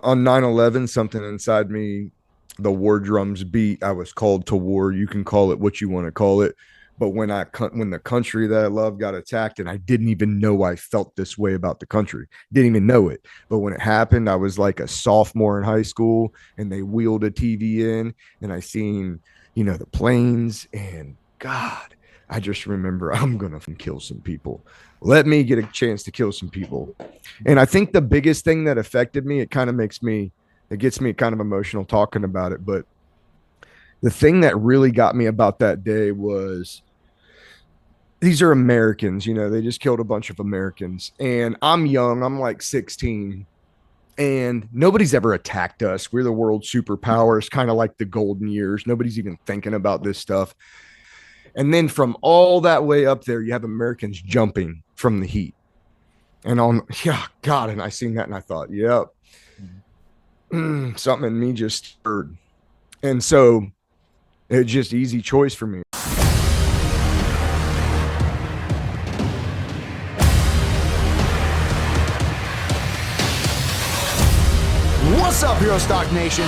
On 9/11, something inside me, the war drums beat. I was called to war. You can call it what you want to call it. But when the country that I love got attacked, and I didn't even know I felt this way about the country, didn't even know it. But when it happened, I was like a sophomore in high school, and they wheeled a TV in, and I seen the planes, and God, I just remember I'm gonna kill some people. Let me get a chance to kill some people. And I think the biggest thing that affected me, it gets me kind of emotional talking about it. But the thing that really got me about that day was these are Americans, they just killed a bunch of Americans. And I'm young, I'm like 16, and nobody's ever attacked us. We're the world superpowers, kind of like the golden years. Nobody's even thinking about this stuff. And then from all that way up there, you have Americans jumping from the heat. And yeah, God. And I seen that and I thought, yep, something in me just stirred. And so it's just easy choice for me. What's up, Hero Stock Nation?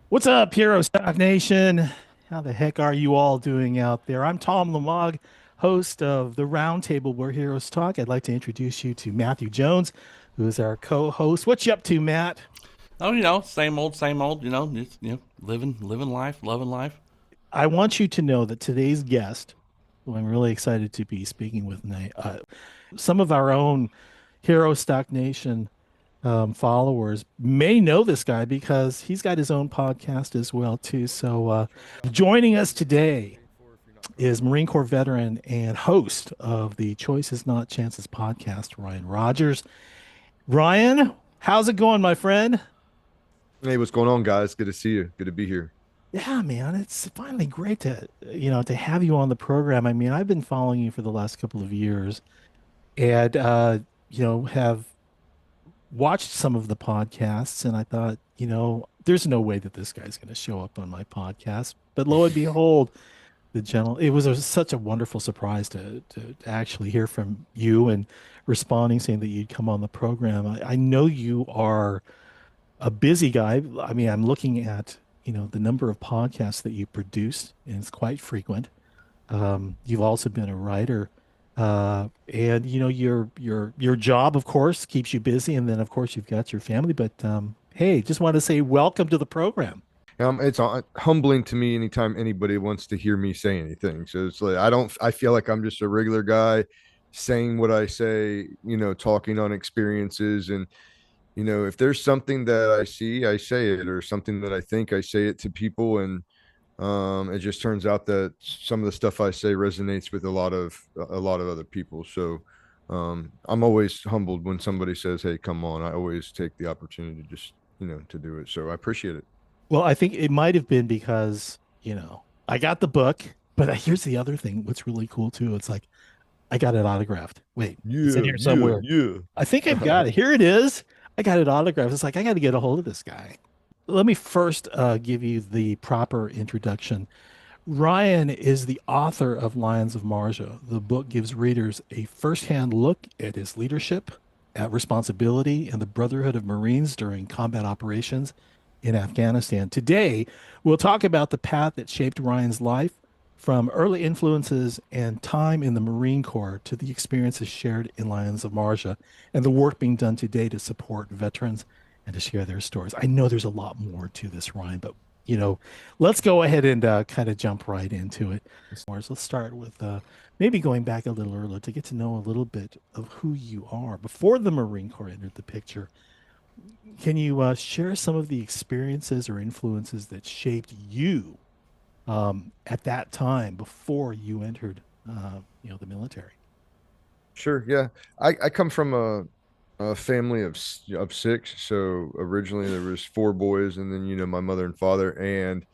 What's up, Hero Stock Nation? How the heck are you all doing out there? I'm Tom Lamog, host of the Roundtable where Heroes Talk. I'd like to introduce you to Matthew Jones, who is our co-host. What you up to, Matt? Oh, same old, same old. Just living life, loving life. I want you to know that today's guest, who I'm really excited to be speaking with, some of our own Hero Stock Nation followers may know this guy because he's got his own podcast as well too. So joining us today is Marine Corps veteran and host of the Choices Not Chances podcast, Ryan Rogers. Ryan, how's it going, my friend? Hey, what's going on, guys? Good to see you. Good to be here. Yeah, man, it's finally great to have you on the program. I mean, I've been following you for the last couple of years and have watched some of the podcasts, and I thought, there's no way that this guy's going to show up on my podcast. But lo and behold, it was such a wonderful surprise to actually hear from you and responding, saying that you'd come on the program. I know you are a busy guy. I mean, I'm looking at, the number of podcasts that you produce, and it's quite frequent. You've also been a writer. And your job, of course, keeps you busy, and then of course you've got your family. But hey, just want to say welcome to the program. It's humbling to me anytime anybody wants to hear me say anything. So it's like I feel like I'm just a regular guy saying what I say, talking on experiences. And if there's something that I see, I say it, or something that I think, I say it to people. And it just turns out that some of the stuff I say resonates with a lot of other people. So I'm always humbled when somebody says, "Hey, come on." I always take the opportunity to just to do it. So I appreciate it. Well, I think it might have been because, I got the book, but here's the other thing. What's really cool too. It's like, I got it autographed. Wait, it's in Yeah, here yeah, somewhere. yeah. I think I've got it. Here it is. I got it autographed. It's like, I got to get a hold of this guy. Let me first give you the proper introduction. Ryan is the author of Lions of Marjah. The book gives readers a firsthand look at his leadership, at responsibility, and the brotherhood of Marines during combat operations in Afghanistan. Today, we'll talk about the path that shaped Ryan's life, from early influences and time in the Marine Corps to the experiences shared in Lions of Marjah and the work being done today to support veterans and to share their stories. I know there's a lot more to this, Ryan, but let's go ahead and kind of jump right into it. Let's start with maybe going back a little earlier to get to know a little bit of who you are before the Marine Corps entered the picture. Can you share some of the experiences or influences that shaped you at that time before you entered, the military? Sure. Yeah. I come from a family of six. So originally there was four boys, and then my mother and father. And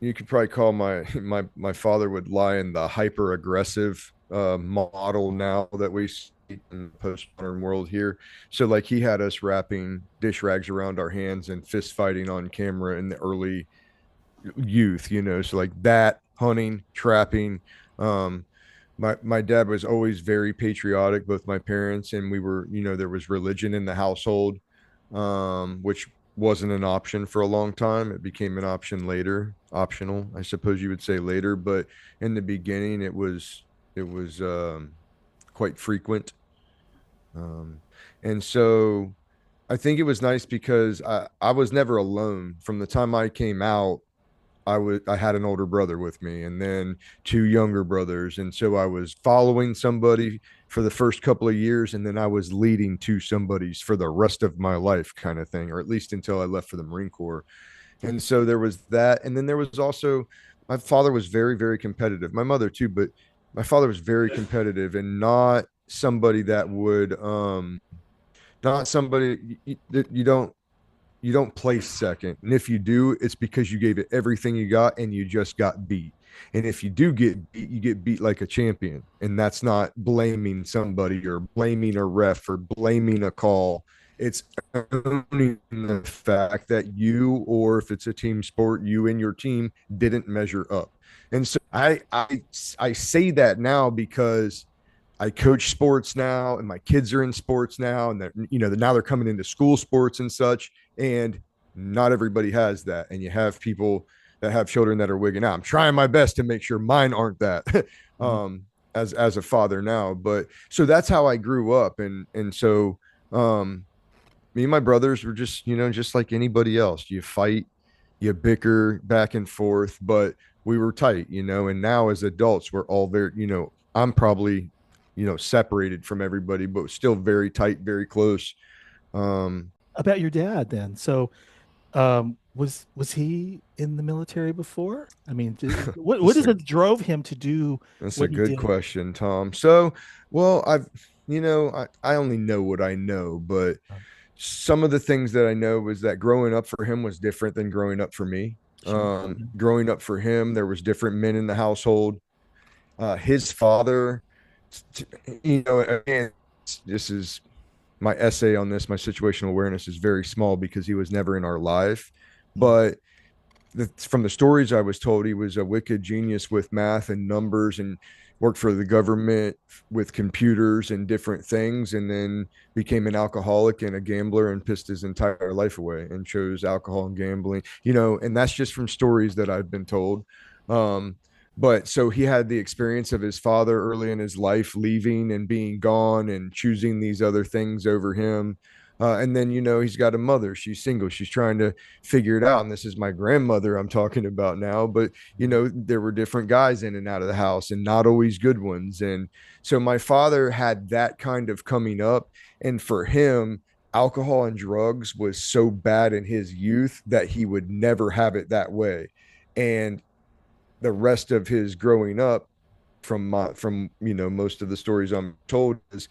you could probably call my father would lie in the hyper aggressive model now that we see in the postmodern world here. So like he had us wrapping dish rags around our hands and fist fighting on camera in the early youth, so like that, hunting, trapping. um my dad was always very patriotic, both my parents, and we were, there was religion in the household, which wasn't an option for a long time. It became an option later, optional, I suppose you would say later, but in the beginning it was quite frequent. um and so I think it was nice because I was never alone from the time I came out. I had an older brother with me and then two younger brothers. And so I was following somebody for the first couple of years, and then I was leading to somebody's for the rest of my life kind of thing, or at least until I left for the Marine Corps. And so there was that. And then there was also, my father was very, very competitive. My mother too, but my father was very competitive and not somebody that would, not somebody that you don't place second. And if you do, it's because you gave it everything you got and you just got beat. And if you do get beat, you get beat like a champion. And that's not blaming somebody or blaming a ref or blaming a call. It's owning the fact that you, or if it's a team sport, you and your team didn't measure up. And so I say that now because I coach sports now, and my kids are in sports now, and now they're coming into school sports and such. And not everybody has that, and you have people that have children that are wigging out. I'm trying my best to make sure mine aren't that, as a father now. But so that's how I grew up, and so um, me and my brothers were just just like anybody else. You fight, you bicker back and forth, but we were tight, and now as adults we're all very, I'm probably, separated from everybody, but still very tight, very close. um About your dad then. So, was he in the military before? I mean, what that's is a it drove him to do that's a what he good did? question, Tom. So, well, I only know what I know, but some of the things that I know was that growing up for him was different than growing up for me. Sure. Growing up for him, there was different men in the household. His father, again, this is my essay on this. My situational awareness is very small because he was never in our life, Mhm. but from the stories I was told, he was a wicked genius with math and numbers, and worked for the government with computers and different things, and then became an alcoholic and a gambler and pissed his entire life away and chose alcohol and gambling, and that's just from stories that I've been told. Um, but so he had the experience of his father early in his life leaving and being gone and choosing these other things over him. And then, he's got a mother. She's single. She's trying to figure it out. And this is my grandmother I'm talking about now. But, there were different guys in and out of the house, and not always good ones. And so my father had that kind of coming up. And for him, alcohol and drugs was so bad in his youth that he would never have it that way. And the rest of his growing up, from most of the stories I'm told, is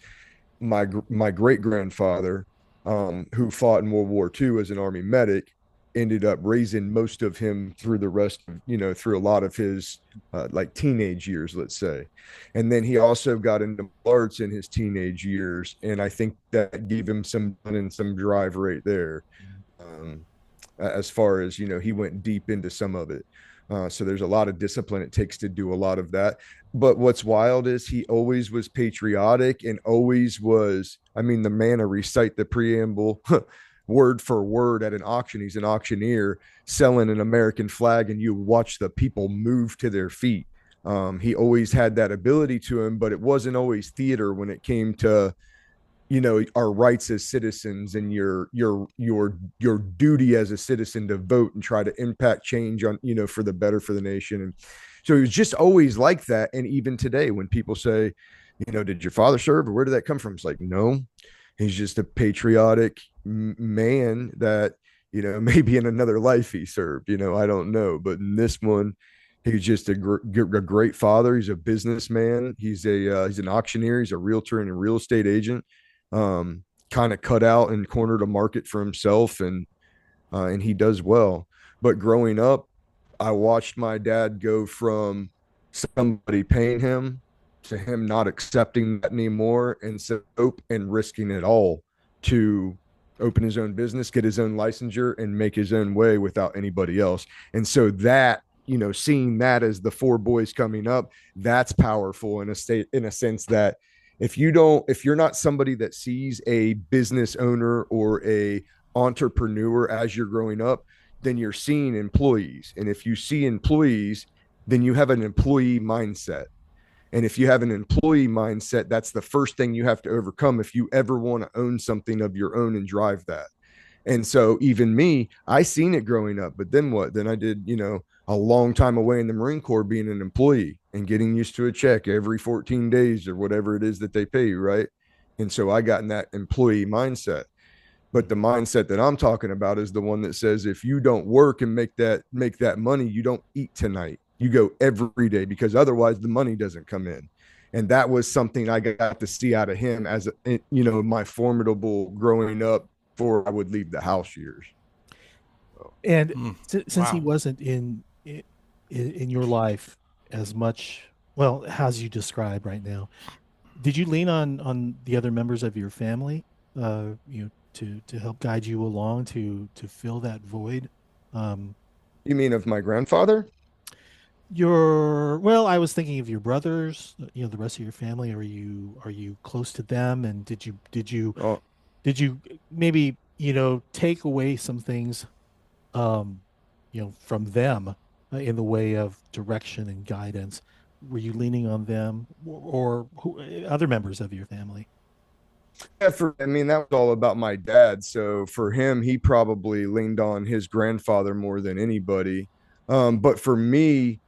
my great grandfather, who fought in World War II as an army medic, ended up raising most of him through the rest of, through a lot of his like teenage years, let's say. And then he also got into arts in his teenage years, and I think that gave him some and some drive right there. um, as far as, he went deep into some of it. So there's a lot of discipline it takes to do a lot of that. But what's wild is he always was patriotic and always was. I mean, the man to recite the preamble word for word at an auction. He's an auctioneer selling an American flag, and you watch the people move to their feet. He always had that ability to him, but it wasn't always theater when it came to, our rights as citizens and your duty as a citizen to vote and try to impact change on, for the better for the nation. And so he was just always like that. And even today when people say, did your father serve, or where did that come from, it's like, no, he's just a patriotic man that, maybe in another life he served, I don't know, but in this one, he's just a great father. He's a businessman. He's an auctioneer. He's a realtor and a real estate agent. Kind of cut out and cornered a market for himself, and he does well. But growing up, I watched my dad go from somebody paying him to him not accepting that anymore, and so and risking it all to open his own business, get his own licensure, and make his own way without anybody else. And so that, seeing that as the four boys coming up, that's powerful in a sense that if you're not somebody that sees a business owner or a entrepreneur as you're growing up, then you're seeing employees. And if you see employees, then you have an employee mindset. And if you have an employee mindset, that's the first thing you have to overcome if you ever want to own something of your own and drive that. And so even me, I seen it growing up, but then what? Then I did, a long time away in the Marine Corps being an employee and getting used to a check every 14 days or whatever it is that they pay you, right? And so I got in that employee mindset. But the mindset that I'm talking about is the one that says if you don't work and make that money, you don't eat tonight. You go every day, because otherwise the money doesn't come in. And that was something I got to see out of him as my formidable growing up before I would leave the house years. And since he Wow. wasn't in your life as much, well, as you describe right now, did you lean on the other members of your family, to help guide you along to fill that void? Um, You mean of my grandfather? well, I was thinking of your brothers, the rest of your family. Are you close to them? And Oh, did you maybe, take away some things, um, from them, in the way of direction and guidance? Were you leaning on them, or other members of your family? yeah, I mean, that was all about my dad. So for him, he probably leaned on his grandfather more than anybody. But for me,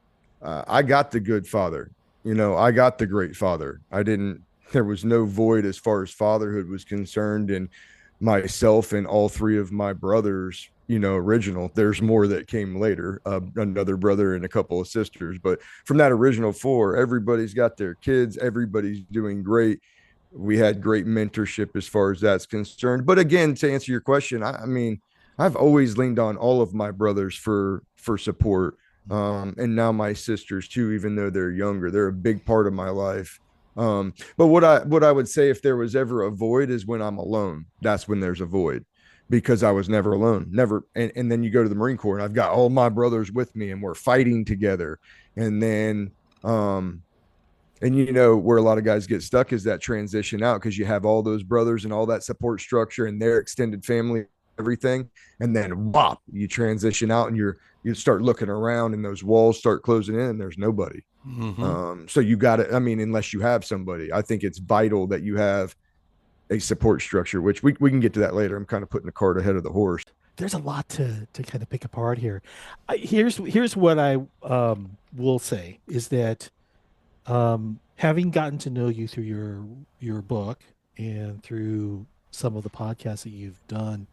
I got the good father. I got the great father. I didn't. There was no void as far as fatherhood was concerned, and myself and all three of my brothers. Original. There's more that came later. Another brother and a couple of sisters, but from that original four, everybody's got their kids. Everybody's doing great. We had great mentorship as far as that's concerned. But again, to answer your question, I mean, I've always leaned on all of my brothers for support, and now my sisters too. Even though they're younger, they're a big part of my life. But what I would say, if there was ever a void, is when I'm alone. That's when there's a void, because I was never alone, never. And then you go to the Marine Corps, and I've got all my brothers with me, and we're fighting together. And then and where a lot of guys get stuck is that transition out, because you have all those brothers and all that support structure and their extended family, everything, and then whop, you transition out, and you start looking around, and those walls start closing in, and there's nobody. So you got to, I mean, unless you have somebody, I think it's vital that you have a support structure, which we can get to that later. I'm kind of putting the cart ahead of the horse. There's a lot to kind of pick apart here. Here's what I, will say is that, having gotten to know you through your book and through some of the podcasts that you've done,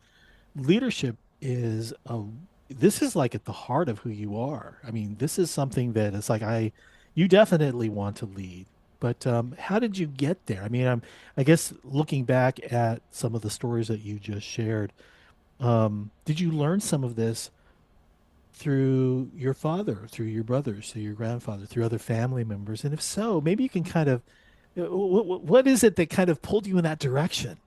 leadership is a this is like at the heart of who you are. I mean, this is something that it's like you definitely want to lead. But how did you get there? I mean, I guess looking back at some of the stories that you just shared, did you learn some of this through your father, through your brothers, through your grandfather, through other family members? And if so, maybe you can kind of, what is it that kind of pulled you in that direction?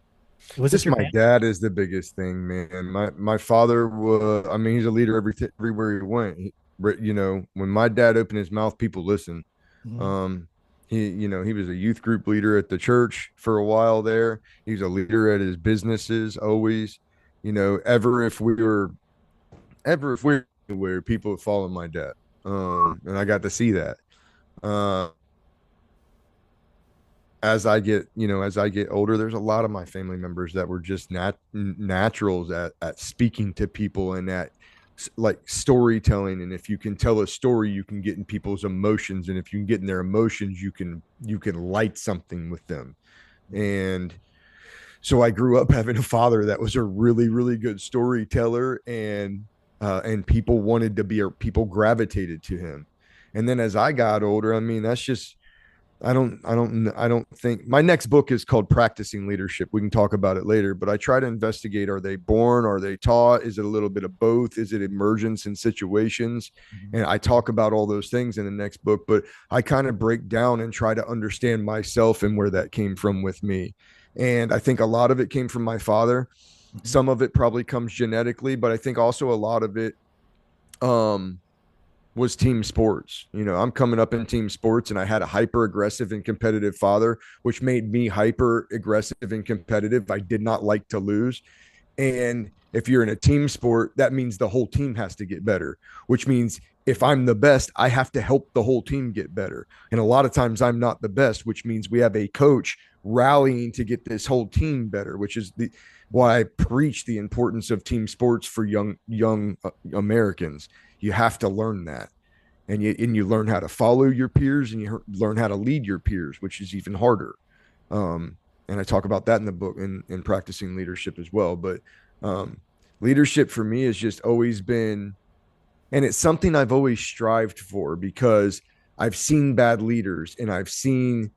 Was it Just your my family? dad is the biggest thing, man. My father was, I mean, he's a leader everywhere he went. When my dad opened his mouth, people listened. Mhm. Um, he was a youth group leader at the church for a while there. He was a leader at his businesses always. Ever if we were where people would follow my dad. And I got to see that. Uh, as I get older, there's a lot of my family members that were just naturals at speaking to people, and at like storytelling. And if you can tell a story, you can get in people's emotions, and if you can get in their emotions, you can light something with them. And so I grew up having a father that was a really, really good storyteller, and people wanted to be, or people gravitated to him. And then as I got older, I mean, that's just I don't think my next book is called Practicing Leadership. We can talk about it later, but I try to investigate, are they born? Are they taught? Is it a little bit of both? Is it emergence in situations? Mhm. And I talk about all those things in the next book, but I kind of break down and try to understand myself and where that came from with me. And I think a lot of it came from my father. Mhm. Some of it probably comes genetically, but I think also a lot of it um was team sports. I'm coming up in team sports and I had a hyper aggressive and competitive father, which made me hyper aggressive and competitive. I did not like to lose. And if you're in a team sport, that means the whole team has to get better, which means if I'm the best, I have to help the whole team get better. And a lot of times I'm not the best, which means we have a coach rallying to get this whole team better, which is why I preach the importance of team sports for young Americans. You have to learn that. And you learn how to follow your peers, and you learn how to lead your peers, which is even harder. Um, and I talk about that in the book, in practicing leadership as well. But um, leadership for me has just always been, and it's something I've always strived for, because I've seen bad leaders and I've seen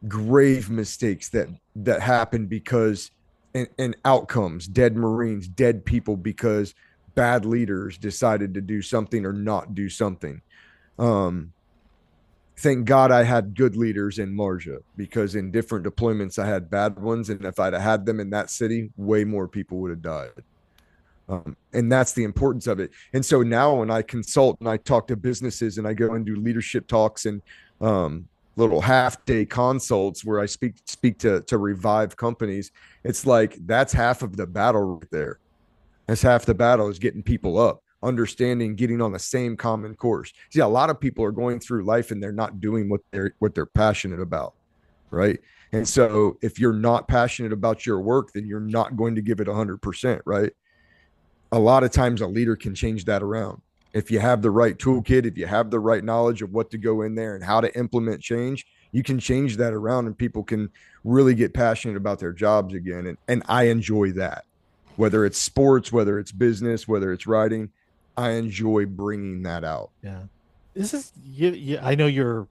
grave mistakes that happen because and outcomes, dead Marines, dead people, because bad leaders decided to do something or not do something. um thank God I had good leaders in Marjah, because in different deployments I had bad ones, and if I'd have had them in that city, way more people would have died. And that's the importance of it. And so now when I consult and I talk to businesses and I go and do leadership talks and um, little half day consults where I speak to revive companies, it's like that's half of the battle right there. That's half the battle, is getting people up, understanding, getting on the same common course. See, a lot of people are going through life and they're not doing what they're passionate about, right? And so if you're not passionate about your work, then you're not going to give it 100%, right? A lot of times a leader can change that around. If you have the right toolkit, if you have the right knowledge of what to go in there and how to implement change, you can change that around and people can really get passionate about their jobs again. And I enjoy that. Whether it's sports, whether it's business, whether it's writing, I enjoy bringing that out. Yeah. This is you, I know you're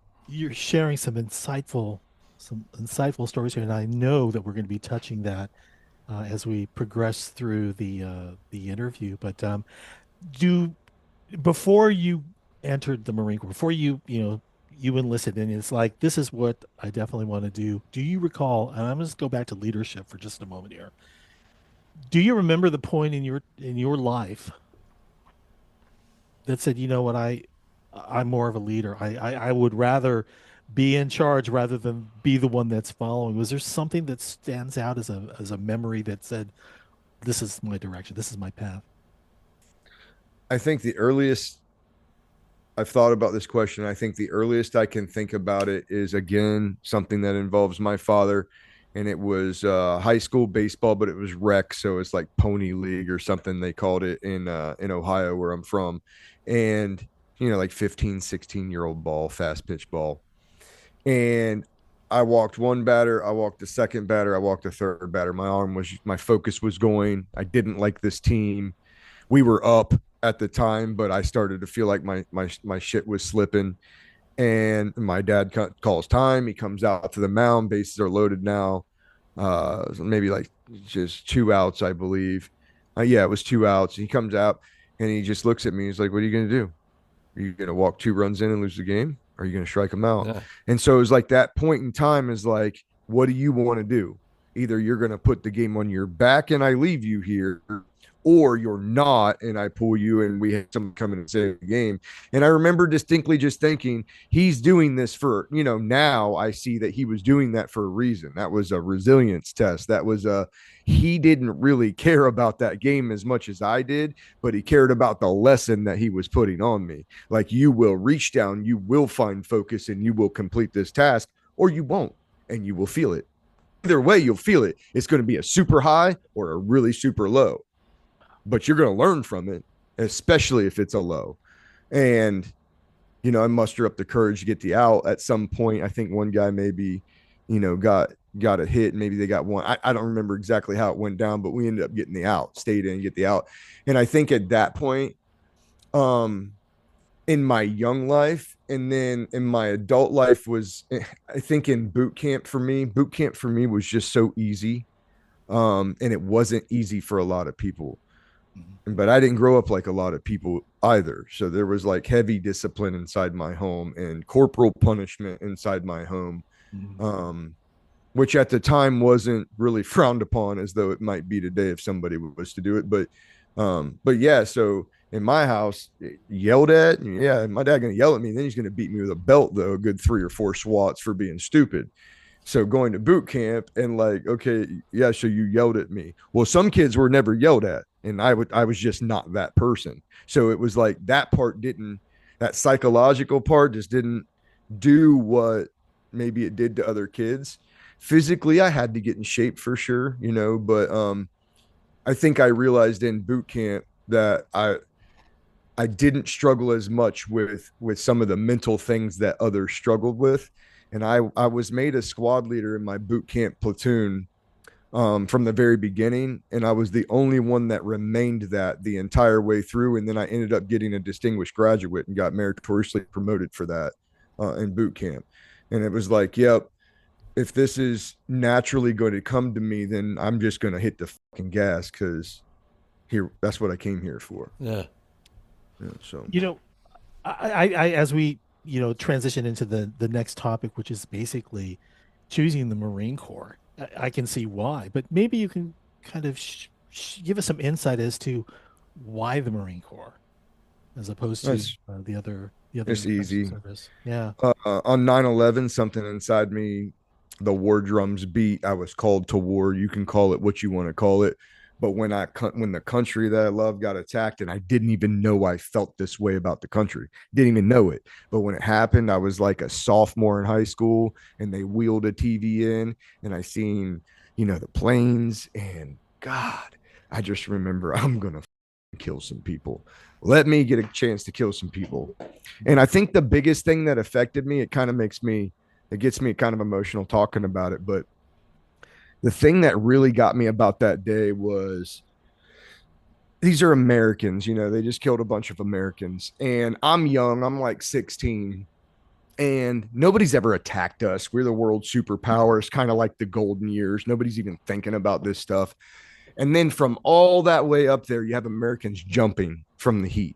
sharing some insightful stories here, and I know that we're going to be touching that as we progress through the interview. But do before you entered the Marine Corps, before you enlisted, and it's like this is what I definitely want to do. Do you recall? And I'm just go back to leadership for just a moment here. Do you remember the point in your life that said, you know what, I'm more of a leader. I would rather be in charge rather than be the one that's following. Was there something that stands out as a memory that said, this is my direction, this is my path? I think the earliest I've thought about this question, I think the earliest I can think about it is again something that involves my father, and it was high school baseball, but it was rec, so it's like pony league or something they called it in Ohio where I'm from, and like 15, 16-year-old ball, fast pitch ball, and I walked one batter, I walked the second batter, I walked the third batter. My focus was going. I didn't like this team. We were up at the time, but I started to feel like my shit was slipping. And my dad calls time. He comes out to the mound. Bases are loaded now. Maybe like just two outs, I believe. Yeah, it was two outs. He comes out and he just looks at me. He's like, "What are you gonna do? Are you gonna walk two runs in and lose the game? Or are you gonna strike them out?" Yeah. And so it was like that point in time is like, what do you want to do? Either you're gonna put the game on your back and I leave you here, or you're not and I pull you and we have someone come in and save the game. And I remember distinctly just thinking, he's doing this for, now I see that he was doing that for a reason. That was a resilience test. He didn't really care about that game as much as I did, but he cared about the lesson that he was putting on me. Like, you will reach down, you will find focus, and you will complete this task, or you won't, and you will feel it. Either way, you'll feel it. It's going to be a super high or a really super low, but you're going to learn from it, especially if it's a low. And, I muster up the courage to get the out at some point. I think one guy maybe, got a hit. Maybe they got one. I don't remember exactly how it went down, but we ended up getting the out, stayed in, get the out. And I think at that point, in my young life And then in my adult life was, I think in boot camp for me was just so easy. And it wasn't easy for a lot of people. Mhm. But I didn't grow up like a lot of people either. So there was like heavy discipline inside my home and corporal punishment inside my home. Mhm. Um, which at the time wasn't really frowned upon as though it might be today if somebody was to do it. But yeah, so in my house, yelled at, yeah, my dad gonna yell at me, and then he's gonna beat me with a belt though, a good 3 or 4 swats for being stupid. So going to boot camp and like, okay, yeah, so you yelled at me. Well, some kids were never yelled at, and I was just not that person. So it was like that psychological part just didn't do what maybe it did to other kids. Physically, I had to get in shape for sure, but I think I realized in boot camp that I didn't struggle as much with some of the mental things that others struggled with. And I was made a squad leader in my boot camp platoon from the very beginning. And I was the only one that remained that the entire way through. And then I ended up getting a distinguished graduate and got meritoriously promoted for that in boot camp. And it was like, yep, if this is naturally going to come to me, then I'm just going to hit the fucking gas because that's what I came here for. Yeah. Yeah, so You know, as we transition into the next topic, which is basically choosing the Marine Corps, I can see why, but maybe you can kind of give us some insight as to why the Marine Corps as opposed to that's the other it's branches of easy. service. Yeah. On 9/11, something inside me, the war drums beat. I was called to war. You can call it what you want to call it. But when the country that I love got attacked, and I didn't even know I felt this way about the country, didn't even know it. But when it happened, I was like a sophomore in high school, and they wheeled a TV in, and I seen, the planes, and God, I just remember I'm gonna kill some people. Let me get a chance to kill some people. And I think the biggest thing that affected me, it gets me kind of emotional talking about it. But the thing that really got me about that day was these are Americans, they just killed a bunch of Americans. And I'm young, I'm like 16, and nobody's ever attacked us. We're the world superpower. It's kind of like the golden years. Nobody's even thinking about this stuff. And then from all that way up there, you have Americans jumping from the heat.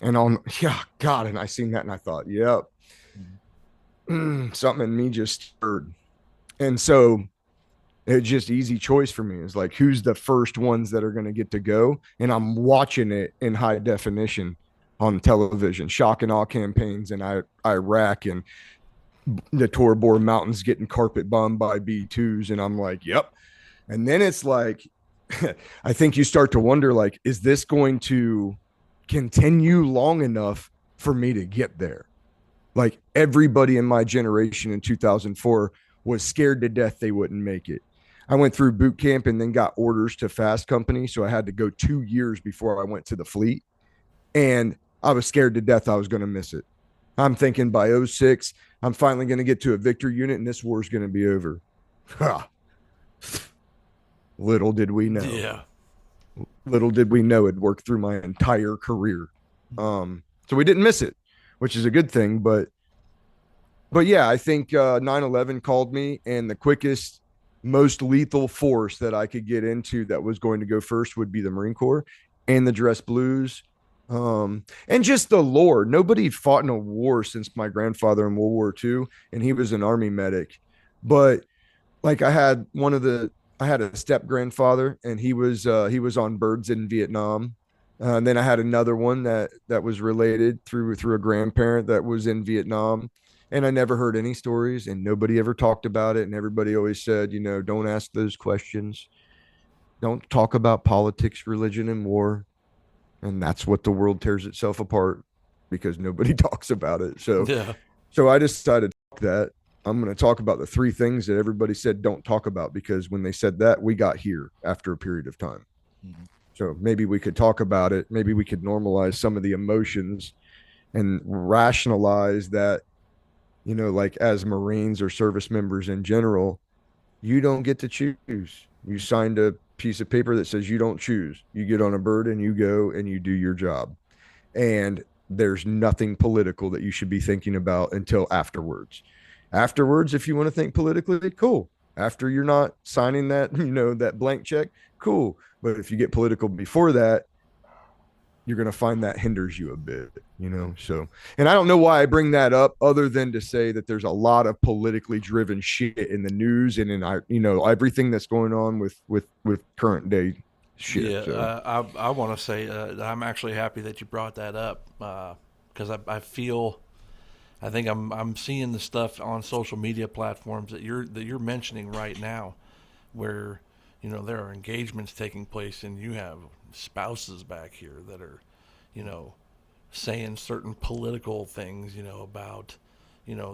And yeah, God. And I seen that and I thought, yep, something in me just stirred. And so it's just easy choice for me. It's like, who's the first ones that are going to get to go? And I'm watching it in high definition on television, shock and awe campaigns in Iraq and the Tor Bor Mountains getting carpet bombed by B-2s. And I'm like, yep. And then it's like, I think you start to wonder, like, is this going to continue long enough for me to get there? Like everybody in my generation in 2004 was scared to death they wouldn't make it. I went through boot camp and then got orders to fast company. So I had to go 2 years before I went to the fleet. And I was scared to death I was going to miss it. I'm thinking by '06, I'm finally going to get to a Victor unit and this war is going to be over. Little did we know. Yeah. Little did we know it'd worked through my entire career. So we didn't miss it, which is a good thing. But yeah, I think 9/11 called me, and the quickest, most lethal force that I could get into that was going to go first would be the Marine Corps and the dress blues. And just the lore. Nobody fought in a war since my grandfather in World War II, and he was an army medic. But like I had a step grandfather, and he was on birds in Vietnam. And then I had another one that was related through a grandparent that was in Vietnam. And I never heard any stories, and nobody ever talked about it. And everybody always said, don't ask those questions. Don't talk about politics, religion, and war. And that's what the world tears itself apart because nobody talks about it. Yeah. So I decided that I'm going to talk about the 3 things that everybody said don't talk about, because when they said that, we got here after a period of time. Mhm. So maybe we could talk about it. Maybe we could normalize some of the emotions and rationalize that, like as Marines or service members in general, you don't get to choose. You signed a piece of paper that says you don't choose. You get on a bird and you go and you do your job. And there's nothing political that you should be thinking about until afterwards. Afterwards, if you want to think politically, cool. After you're not signing that, that blank check, cool. But if you get political before that, you're going to find that hinders you a bit. So, and I don't know why I bring that up other than to say that there's a lot of politically driven shit in the news and everything that's going on with current day shit. Yeah, So. I want to say I'm actually happy that you brought that up because I feel I think I'm seeing the stuff on social media platforms that you're mentioning right now, where there are engagements taking place and you have spouses back here that are you know saying certain political things about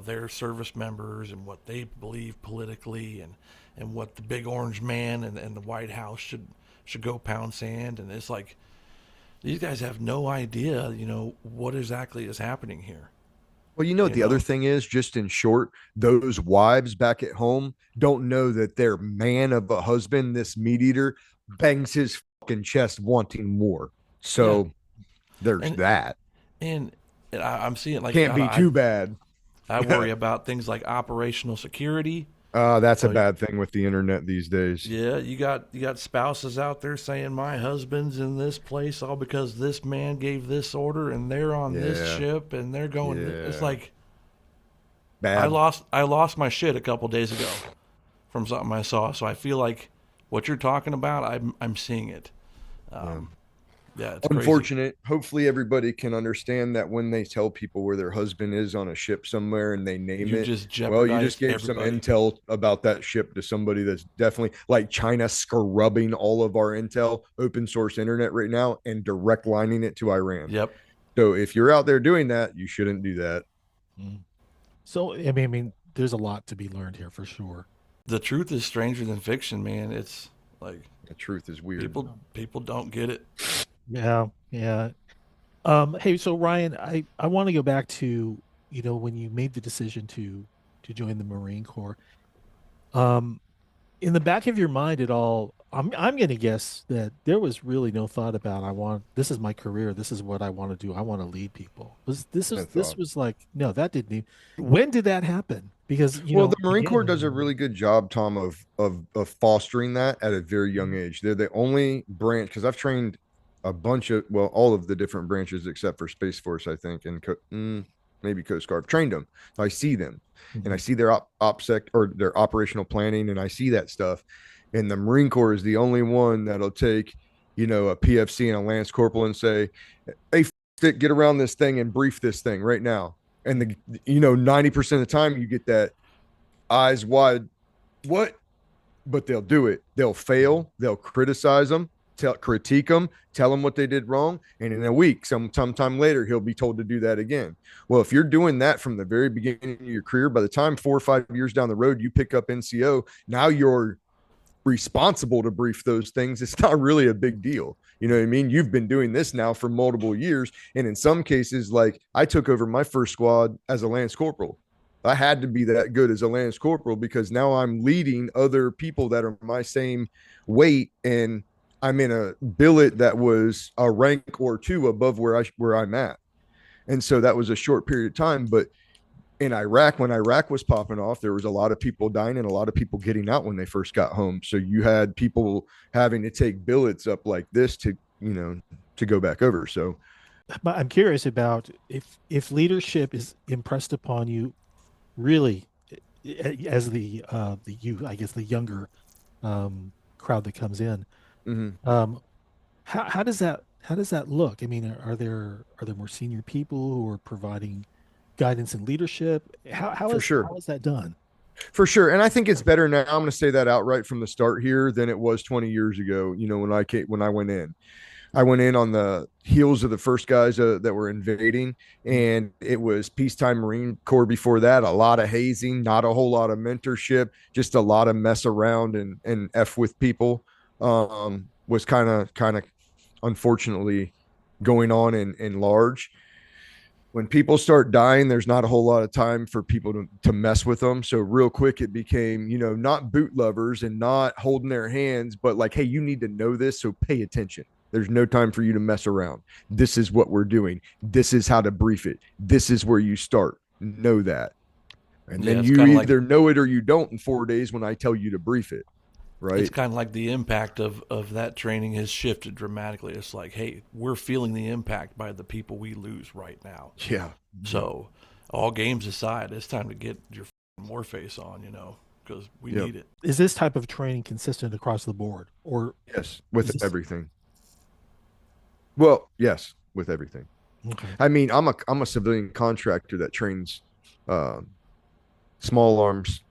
their service members and what they believe politically and what the big orange man and the White House should go pound sand. And it's like these guys have no idea what exactly is happening here. Well, you the other know thing is, just in short, those wives back at home don't know that their man of a husband, this meat eater, bangs his fucking chest wanting more. yeah. So there's and that. and I'm seeing like Can't be too bad. I worry about things like operational security. That's a So bad thing with the internet these days. yeah, you got spouses out there saying my husband's in this place all because this man gave this order and they're on this Yeah. ship and they're going. It's Yeah. like Bad. I lost my shit a couple days ago from something I saw. So I feel like what you're talking about, I'm seeing it. Um, yeah, it's crazy. Unfortunate. Hopefully, everybody can understand that when they tell people where their husband is on a ship somewhere and they name You it, just well, you just jeopardized gave some everybody. intel about that ship to somebody that's definitely like China scrubbing all of our intel, open source internet right now, and direct lining it to Iran. Yep. So if you're out there doing that, you shouldn't do that. Mm. So I mean, there's a lot to be learned here for sure. The truth is stranger than fiction, man. It's like The truth is weird. people don't get it. Yeah, yeah. Hey, so Ryan, I want to go back to, when you made the decision to join the Marine Corps. Um, in the back of your mind at all, I'm going to guess that there was really no thought about this is my career, this is what I want to do. I want to lead people. No This thought. was like, no, that didn't even, when did that happen? Because, Well, the Marine Corps does a again, really good job, Tom, of fostering that at a very young age. They're the only branch because I've trained a bunch of all of the different branches except for Space Force, I think, and maybe Coast Guard. I've trained them, so I see them, and I Mhm. see their OPSEC or their operational planning, and I see that stuff. And the Marine Corps is the only one that'll take, a PFC and a Lance Corporal and say, "Hey, it, get around this thing and brief this thing right now." And 90% of the time you get that eyes wide, what? But they'll do it. They'll fail. They'll criticize them, critique them, tell them what they did wrong. And in a week, sometime later, he'll be told to do that again. Well, if you're doing that from the very beginning of your career, by the time 4 or 5 years down the road, you pick up NCO, now you're responsible to brief those things. It's not really a big deal. You know what I mean? You've been doing this now for multiple years. And in some cases, like I took over my first squad as a Lance Corporal. I had to be that good as a Lance Corporal because now I'm leading other people that are my same weight, and I'm in a billet that was a rank or two above where I'm at. And so that was a short period of time. But in Iraq, when Iraq was popping off, there was a lot of people dying and a lot of people getting out when they first got home. So you had people having to take billets up like this to go back over. So But I'm curious about if leadership is impressed upon you really as the you I guess the younger crowd that comes in. mhm, Um, how does that look? I mean, are there more senior people who are providing guidance and leadership? How for is sure. how is that done? For sure. And I think it's better now. I'm going to say that outright from the start here than it was 20 years ago, when I went in. I went in on the heels of the first guys that were invading, and it was peacetime Marine Corps before that. A lot of hazing, not a whole lot of mentorship, just a lot of mess around and f with people. Was kind of unfortunately going on in large. When people start dying, there's not a whole lot of time for people to mess with them. So real quick, it became, not boot lovers and not holding their hands, but like, hey, you need to know this, so pay attention. There's no time for you to mess around. This is what we're doing. This is how to brief it. This is where you start. Know that. And Yeah, then it's you kind of like either know it or you don't in 4 days when I tell you to brief it. it's Right. kind of like the impact of that training has shifted dramatically. It's like, hey, we're feeling the impact by the people we lose right now. Yeah. Yep. So, all games aside, it's time to get your war face on, because we Yep. need it. Is this type of training consistent across the board, or Yes. is With this everything. Well, yes, with everything. okay? I mean, I'm a civilian contractor that trains uh, small arms,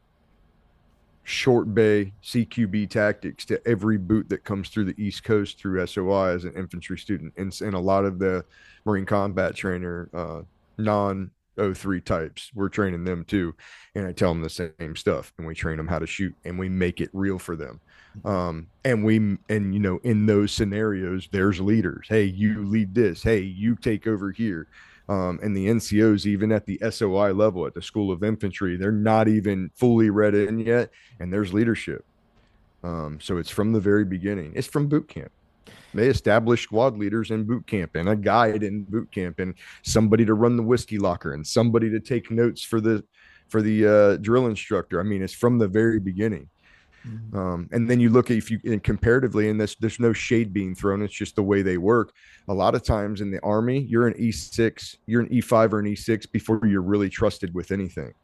short bay, CQB tactics to every boot that comes through the East Coast through SOI as an infantry student, and a lot of the Marine Combat Trainer non O3 types. We're training them too, and I tell them the same stuff, and we train them how to shoot, and we make it real for them. And in those scenarios, there's leaders. Hey, you lead this. Hey, you take over here. And the NCOs, even at the SOI level at the School of Infantry, they're not even fully read in yet, and there's leadership. So it's from the very beginning. It's from boot camp. They establish squad leaders in boot camp and a guide in boot camp and somebody to run the whiskey locker and somebody to take notes for the drill instructor. I mean, it's from the very beginning. Mhm. And then you look at if you and comparatively in this, there's no shade being thrown. It's just the way they work. A lot of times in the Army, you're an E6, you're an E5 or an E6 before you're really trusted with anything.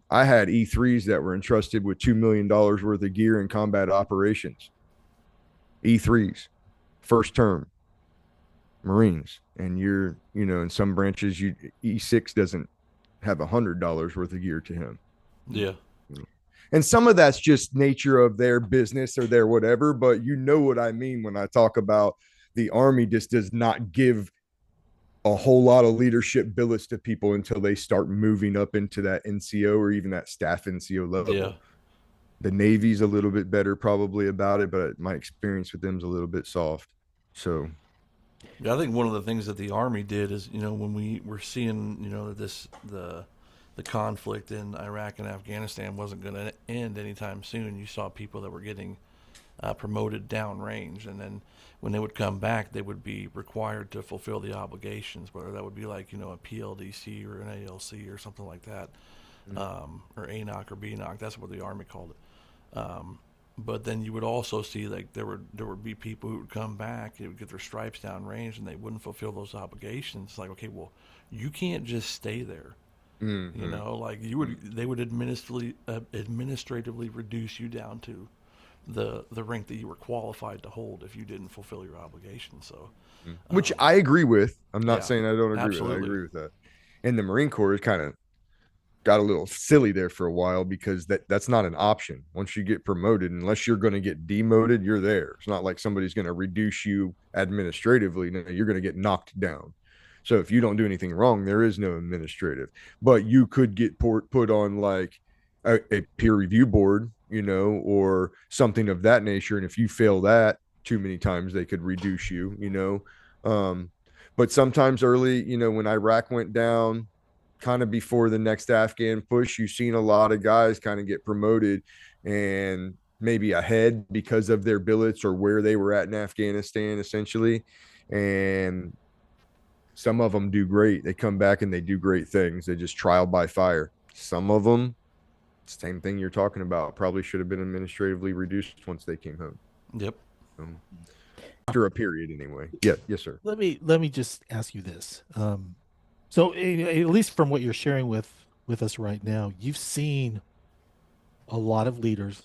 I had E3s that were entrusted with $2 million worth of gear in combat operations. E3s, first term, Marines, and in some branches, E6 doesn't have $100 worth of gear to him. Yeah. And some of that's just nature of their business or their whatever, but you know what I mean when I talk about the Army just does not give a whole lot of leadership billets to people until they start moving up into that NCO or even that staff NCO Yeah. level. The Navy's a little bit better probably about it, but my experience with them is a little bit soft. So, Yeah, I think one of the things that the Army did is, when we were seeing, that the conflict in Iraq and Afghanistan wasn't going to end anytime soon. You saw people that were getting promoted downrange, and then when they would come back, they would be required to fulfill the obligations, whether that would be like a PLDC or an ALC or something like that, or ANOC or BNOC. That's what the Army called it. But then you would also see like there would be people who would come back, they would get their stripes downrange, and they wouldn't fulfill those obligations. Like, okay, well, you can't just stay there. Like they would administratively reduce you down to the rank that you were qualified to hold if you didn't fulfill your obligations. So, which I agree with. I'm not yeah, saying I don't agree with it. I absolutely. agree with that. And the Marine Corps is kind of got a little silly there for a while because that's not an option. Once you get promoted, unless you're going to get demoted, you're there. It's not like somebody's going to reduce you administratively. No, you're going to get knocked down. So if you don't do anything wrong, there is no administrative. But you could get put on like a peer review board, or something of that nature. And if you fail that too many times, they could reduce you. But sometimes early, when Iraq went down, kind of before the next Afghan push, you've seen a lot of guys kind of get promoted and maybe ahead because of their billets or where they were at in Afghanistan, essentially. And some of them do great. They come back and they do great things. They just trial by fire. Some of them, same thing you're talking about, probably should have been administratively reduced once they came home. Yep. After a period, anyway. Yeah, yes, sir. Let me just ask you this. So at least from what you're sharing with us right now, you've seen a lot of leaders,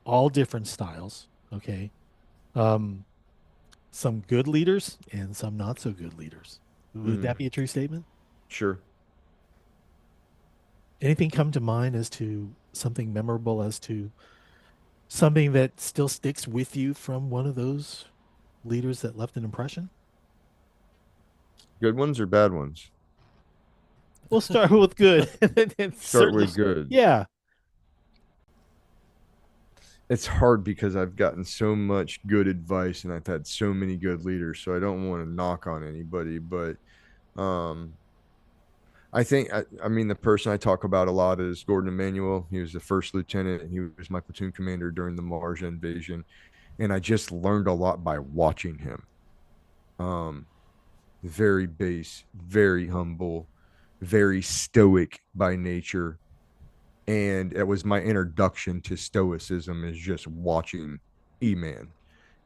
all different styles. Okay, some good leaders and some not so good leaders. Would that be a true statement? Sure. Anything come to mind as to something memorable, as to something that still sticks with you from one of those leaders that left an impression? Good ones or bad ones? We'll start with good. And Start with good. Yeah. It's hard because I've gotten so much good advice and I've had so many good leaders, so I don't want to knock on anybody, but um I think I mean the person I talk about a lot is Gordon Emanuel. He was the first lieutenant and he was my platoon commander during the Marjah invasion. And I just learned a lot by watching him. Um, very base, very humble, very stoic by nature. And it was my introduction to stoicism, is just watching E-Man.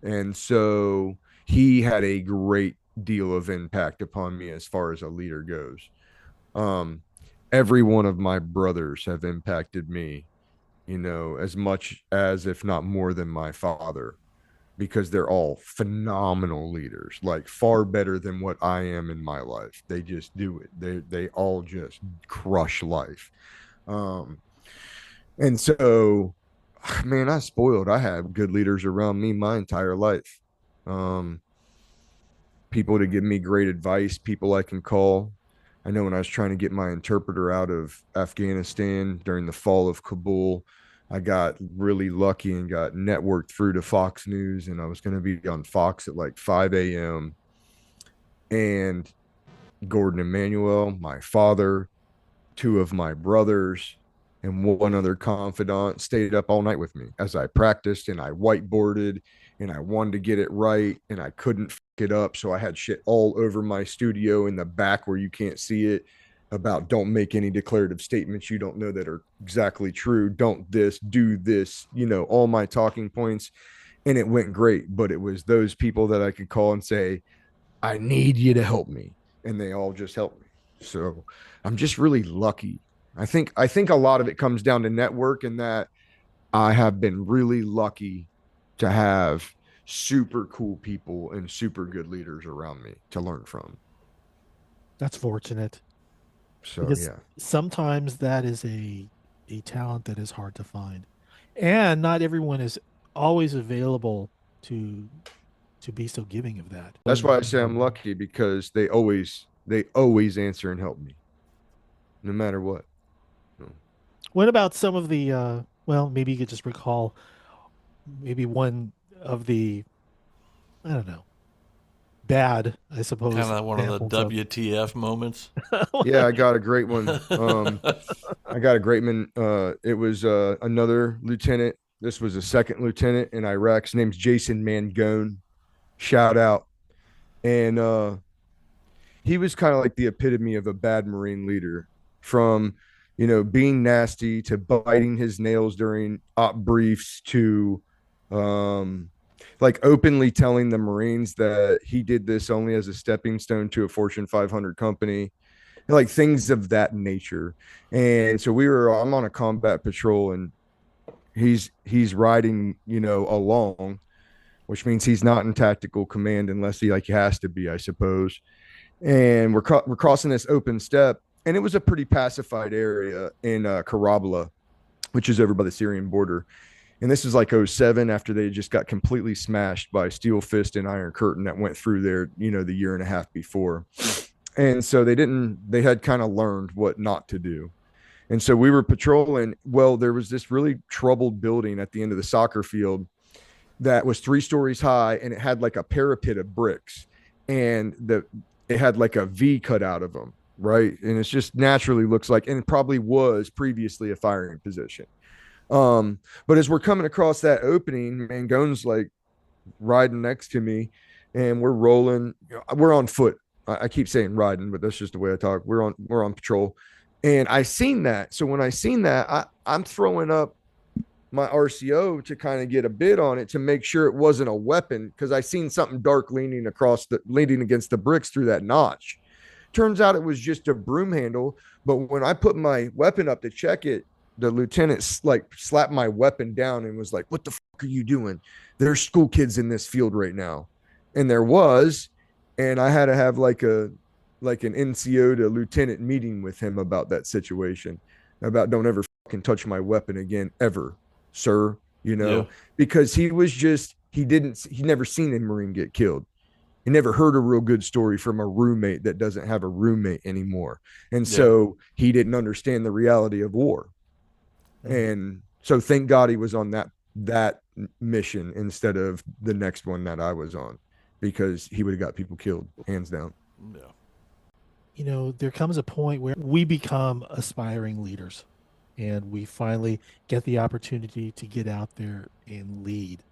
And so he had a great deal of impact upon me as far as a leader goes. Um, every one of my brothers have impacted me, as much as, if not more than my father, because they're all phenomenal leaders, like far better than what I am in my life. They just do it. They all just crush life. Um, and so, man, I spoiled. I had good leaders around me my entire life. Um, people to give me great advice, people I can call. I know when I was trying to get my interpreter out of Afghanistan during the fall of Kabul, I got really lucky and got networked through to Fox News, and I was going to be on Fox at like 5 a.m. And Gordon Emanuel, my father, two of my brothers, and one other confidant stayed up all night with me as I practiced and I whiteboarded and I wanted to get it right and I couldn't f it up. So I had shit all over my studio in the back where you can't see it about don't make any declarative statements you don't know that are exactly true. Don't this, do this, all my talking points. And it went great. But it was those people that I could call and say, I need you to help me. And they all just helped me. So I'm just really lucky. I think a lot of it comes down to network, and that I have been really lucky to have super cool people and super good leaders around me to learn from. That's fortunate, So because yeah. sometimes that is a talent that is hard to find. And not everyone is always available to to be so giving of that. That's why I say I'm lucky, because they always answer and help me no matter what. What about some of the well, maybe you could just recall maybe one of the, I don't know, bad, I Kind suppose, of one of the examples of WTF moments. Yeah, I got a great one. I got a great one. It was another lieutenant. This was a second lieutenant in Iraq. His name's Jason Mangone. Shout out. And he was kind of like the epitome of a bad Marine leader, from, being nasty to biting his nails during op briefs to um, like openly telling the Marines that he did this only as a stepping stone to a Fortune 500 company, like things of that nature. And so I'm on a combat patrol, and he's riding, along, which means he's not in tactical command unless he like has to be, I suppose. And we're crossing this open step, and it was a pretty pacified area in Karabala, which is over by the Syrian border. And this is like '07, after they just got completely smashed by Steel Fist and Iron Curtain that went through there, the year and a half before. And so they had kind of learned what not to do. And so we were patrolling. Well, there was this really troubled building at the end of the soccer field that was 3 stories high, and it had like a parapet of bricks, and it had like a V cut out of them, right? And it's just naturally looks like, and it probably was previously a firing position. But as we're coming across that opening, Mangone's like riding next to me, and we're rolling. We're on foot. I keep saying riding, but that's just the way I talk. We're on patrol, and I seen that. So when I seen that, I'm throwing up my RCO to kind of get a bid on it to make sure it wasn't a weapon, because I seen something dark leaning against the bricks through that notch. Turns out it was just a broom handle. But when I put my weapon up to check it, the lieutenant like slapped my weapon down and was like, "What the fuck are you doing? There's school kids in this field right now." And there was, and I had to have like an NCO to lieutenant meeting with him about that situation, about don't ever fucking touch my weapon again ever, sir. Yeah. Because he never seen a Marine get killed. He never heard a real good story from a roommate that doesn't have a roommate anymore. And so he didn't understand the reality of war. And so thank God he was on that mission instead of the next one that I was on, because he would have got people killed, hands down. Yeah. There comes a point where we become aspiring leaders, and we finally get the opportunity to get out there and lead.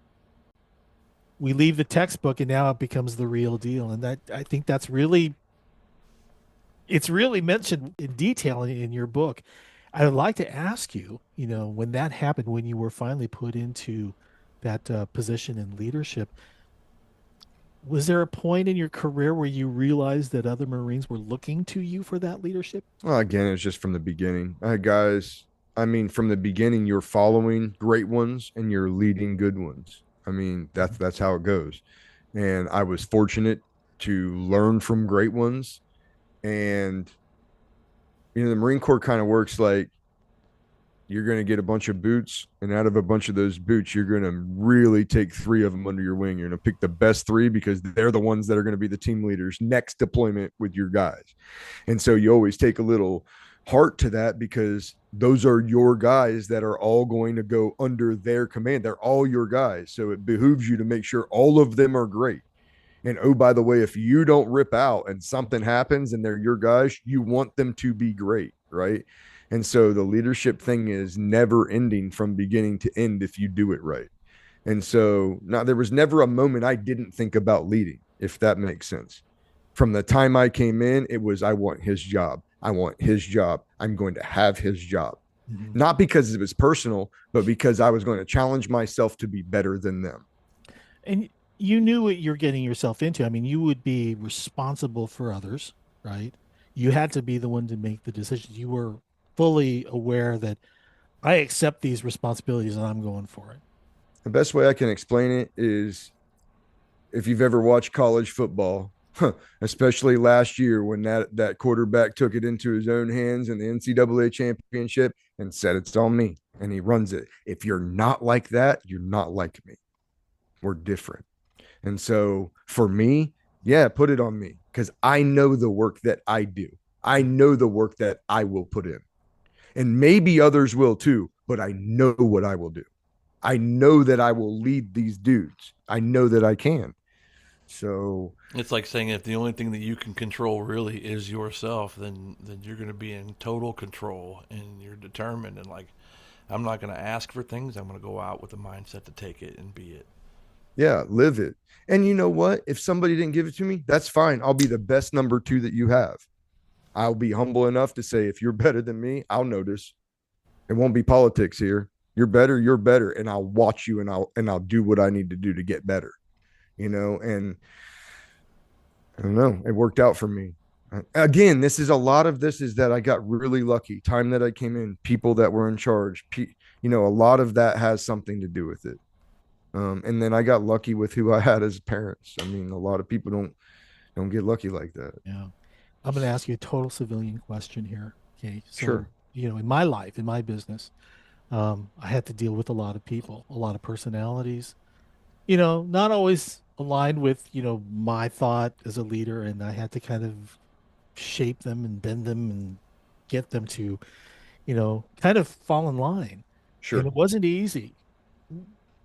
we leave the textbook and now it becomes the real deal. And that I think that's really it's really mentioned in detail in your book. I would like to ask you, when that happened, when you were finally put into that position in leadership, was there a point in your career where you realized that other Marines were looking to you for that leadership? Well, again, it's just from the beginning. Guys, I mean, from the beginning, you're following great ones and you're leading good ones. I mean, that's how it goes. And I was fortunate to learn from great ones. And the Marine Corps kind of works like you're going to get a bunch of boots, and out of a bunch of those boots, you're going to really take three of them under your wing. You're going to pick the best three because they're the ones that are going to be the team leaders next deployment with your guys. And so you always take a little heart to that because those are your guys that are all going to go under their command. They're all your guys. So it behooves you to make sure all of them are great. And oh, by the way, if you don't rip out and something happens and they're your guys, you want them to be great, right? And so the leadership thing is never ending from beginning to end if you do it right. And so now there was never a moment I didn't think about leading, if that makes sense. From the time I came in, it was I want his job. I want his job. I'm going to have his job. Mhm. Not because it was personal, but because I was going to challenge myself to be better than them. And you knew what you're getting yourself into. I mean, you would be responsible for others, right? You had to be the one to make the decisions. You were fully aware that I accept these responsibilities and I'm going for it. The best way I can explain it is if you've ever watched college football, especially last year when that quarterback took it into his own hands in the NCAA championship and said, it's on me, and he runs it. If you're not like that, you're not like me. We're different. And so for me, yeah, put it on me because I know the work that I do. I know the work that I will put in. And maybe others will too, but I know what I will do. I know that I will lead these dudes. I know that I can. So, It's like saying if the only thing that you can control really is yourself, then you're going to be in total control and you're determined and like I'm not going to ask for things. I'm going to go out with a mindset to take it and be it. yeah, live it. And you know what? If somebody didn't give it to me, that's fine. I'll be the best number two that you have. I'll be humble enough to say, if you're better than me, I'll notice. It won't be politics here. You're better, and I'll watch you, and I'll do what I need to do to get better. And I don't know, it worked out for me. Again, this is a lot of this is that I got really lucky. Time that I came in, people that were in charge, a lot of that has something to do with it. And then I got lucky with who I had as parents. I mean, a lot of people don't get lucky like that. Yeah. I'm going to ask you a total civilian question here. Okay. So, Sure. in my life, in my business, I had to deal with a lot of people, a lot of personalities, not always aligned with, my thought as a leader. And I had to kind of shape them and bend them and get them to, kind of fall in line. And Sure. it wasn't easy.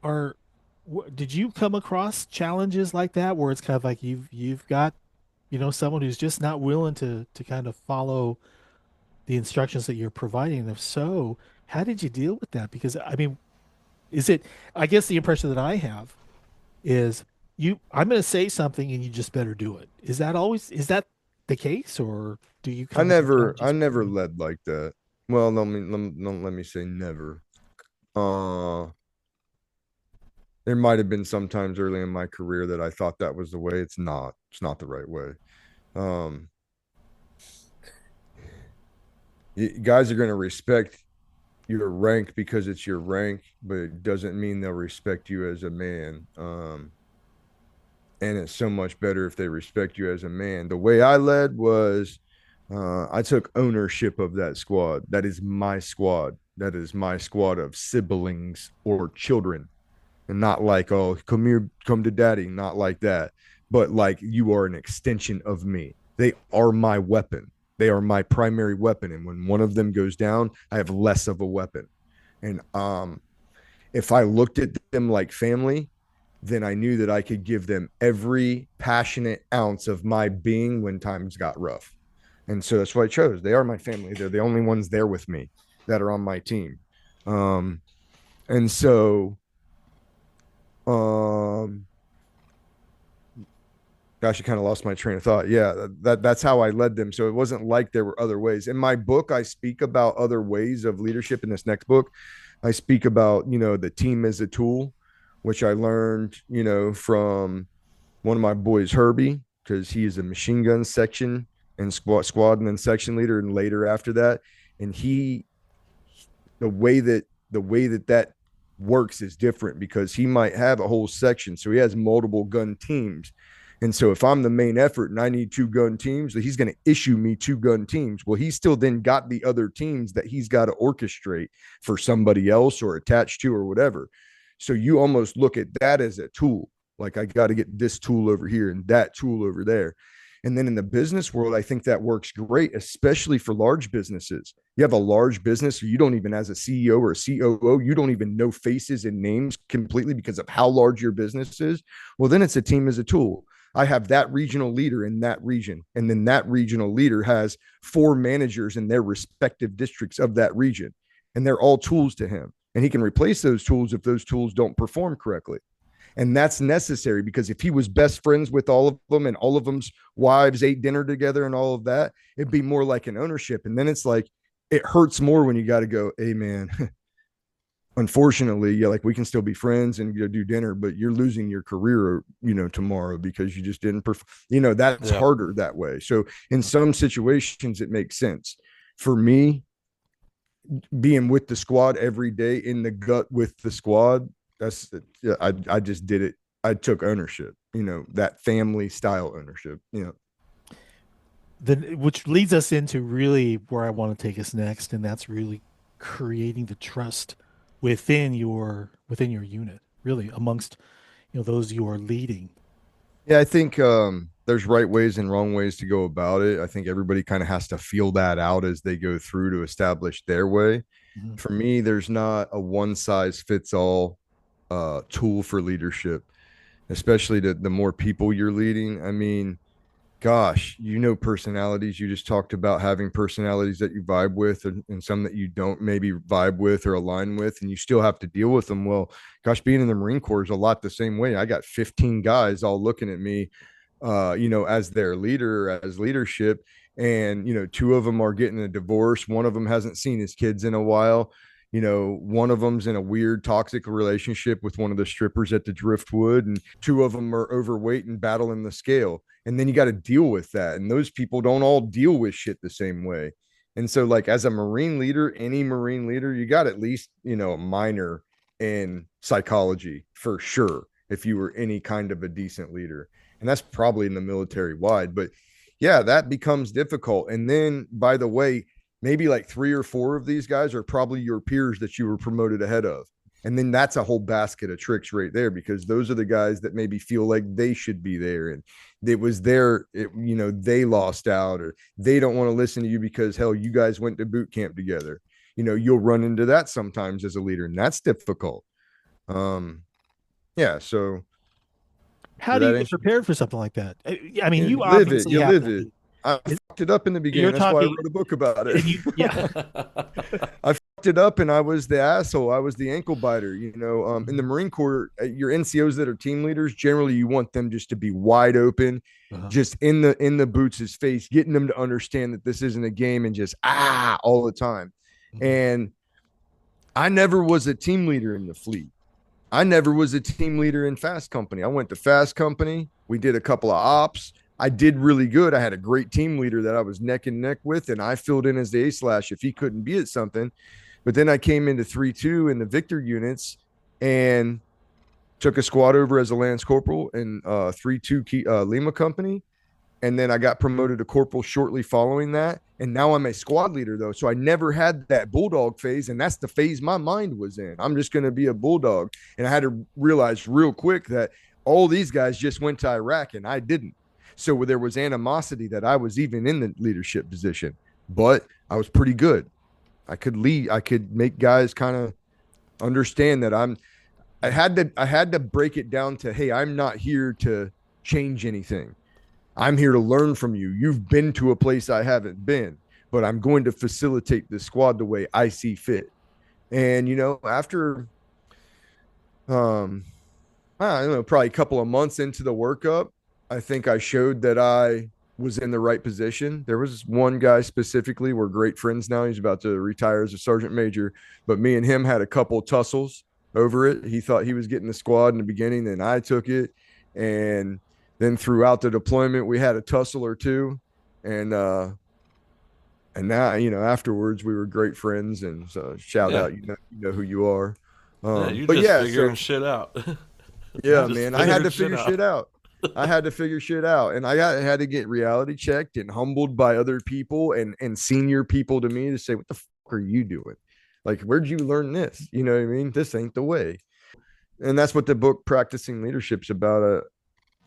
Are, did you come across challenges like that where it's kind of like you've got, someone who's just not willing to kind of follow the instructions that you're providing? And if so, how did you deal with that? Because I mean, I guess the impression that I have is I'm going to say something and you just better do it. Is that the case, or do you I come across never I challenges? never led like that. Well, let me say never. Uh there might have been sometimes early in my career that I thought that was the way. It's not. It's not the right way. Um Guys are going to respect your rank because it's your rank, but it doesn't mean they'll respect you as a man. And it's so much better if they respect you as a man. The way I led was I took ownership of that squad. That is my squad. That is my squad of siblings or children. And not like, oh, come here, come to daddy. Not like that. But like you are an extension of me. They are my weapon. They are my primary weapon. And when one of them goes down, I have less of a weapon. And if I looked at them like family, then I knew that I could give them every passionate ounce of my being when times got rough. And so that's what I chose. They are my family. They're the only ones there with me that are on my team. Um, and so, um, Gosh, I kind of lost my train of thought. Yeah, that's how I led them. So it wasn't like there were other ways. In my book, I speak about other ways of leadership. In this next book, I speak about, the team as a tool, which I learned, from one of my boys, Herbie, because he is a machine gun section and squad and then section leader, and later after that, and he the way that works is different because he might have a whole section, so he has multiple gun teams. And so if I'm the main effort and I need two gun teams, he's going to issue me two gun teams. Well, he's still then got the other teams that he's got to orchestrate for somebody else or attach to or whatever. So you almost look at that as a tool. Like, I got to get this tool over here and that tool over there. And then in the business world, I think that works great, especially for large businesses. You have a large business, you don't even, as a CEO or a COO, you don't even know faces and names completely because of how large your business is. Well, then it's a team as a tool. I have that regional leader in that region, and then that regional leader has four managers in their respective districts of that region, and they're all tools to him. And he can replace those tools if those tools don't perform correctly. And that's necessary, because if he was best friends with all of them and all of them's wives ate dinner together and all of that, it'd be more like an ownership. And then it's like, it hurts more when you got to go, hey, man, unfortunately, yeah, like, we can still be friends and do dinner, but you're losing your career, tomorrow because you just didn't that's Yeah. harder that way. So in some situations, it makes sense. For me, being with the squad every day, in the gut with the squad, that's, yeah, I just did it. I took ownership, that family style ownership. Which leads us into really where I want to take us next, and that's really creating the trust within your unit, really amongst those you are leading. Yeah, I think there's right ways and wrong ways to go about it. I think everybody kind of has to feel that out as they go through to establish their way. Mhm. For me, there's not a one size fits all tool for leadership, especially the more people you're leading. I mean, gosh, personalities. You just talked about having personalities that you vibe with, and some that you don't maybe vibe with or align with, and you still have to deal with them. Well, gosh, being in the Marine Corps is a lot the same way. I got 15 guys all looking at me, as their leader, as leadership. And, two of them are getting a divorce. One of them hasn't seen his kids in a while. One of them's in a weird toxic relationship with one of the strippers at the Driftwood, and two of them are overweight and battling the scale. And then you got to deal with that. And those people don't all deal with shit the same way. And so, like, as a Marine leader, any Marine leader, you got at least, a minor in psychology for sure, if you were any kind of a decent leader. And that's probably in the military wide. But yeah, that becomes difficult. And then, by the way, maybe like three or four of these guys are probably your peers that you were promoted ahead of. And then that's a whole basket of tricks right there, because those are the guys that maybe feel like they should be there. And they lost out, or they don't want to listen to you because, hell, you guys went to boot camp together. You'll run into that sometimes as a leader, and that's difficult. Um, yeah. So How did do you that get answer? prepared for something like that? I mean, you You live it. obviously You have live to. it. I It- fucked it up in the You're beginning. That's why I talking, wrote a book about it. and you, yeah. I fucked it up, and I was the asshole. I was the ankle biter. In the Mhm. Marine Corps, your NCOs that are team leaders, generally you want them just to be wide open, Uh-huh. just in the boots' face, getting them to understand that this isn't a game, and just all the time. Mhm. And I never was a team leader in the fleet. I never was a team leader in Fast Company. I went to Fast Company. We did a couple of ops. I did really good. I had a great team leader that I was neck and neck with, and I filled in as the A slash if he couldn't be at something. But then I came into 3-2 in the Victor units and took a squad over as a Lance Corporal in 3-2 Lima Company. And then I got promoted to corporal shortly following that. And now I'm a squad leader, though. So I never had that bulldog phase. And that's the phase my mind was in. I'm just going to be a bulldog. And I had to realize real quick that all these guys just went to Iraq and I didn't. So there was animosity that I was even in the leadership position. But I was pretty good. I could lead, I could make guys kind of understand that I had to break it down to, hey, I'm not here to change anything. I'm here to learn from you. You've been to a place I haven't been, but I'm going to facilitate the squad the way I see fit. And after um I don't know, probably a couple of months into the workup, I think I showed that I was in the right position. There was one guy specifically, we're great friends now. He's about to retire as a sergeant major, but me and him had a couple tussles over it. He thought he was getting the squad in the beginning, then I took it. And then throughout the deployment, we had a tussle or two. And now, afterwards we were great friends. And so shout Yeah. out, you know who you are. Yeah, you But just yeah, so figuring shit out. yeah, Just man, I had figuring to shit figure out. shit out. I had to figure shit out, and had to get reality checked and humbled by other people and senior people to me to say, "What the fuck are you doing? Like, where'd you learn this? You know what I mean? This ain't the way." And that's what the book "Practicing Leadership's" about.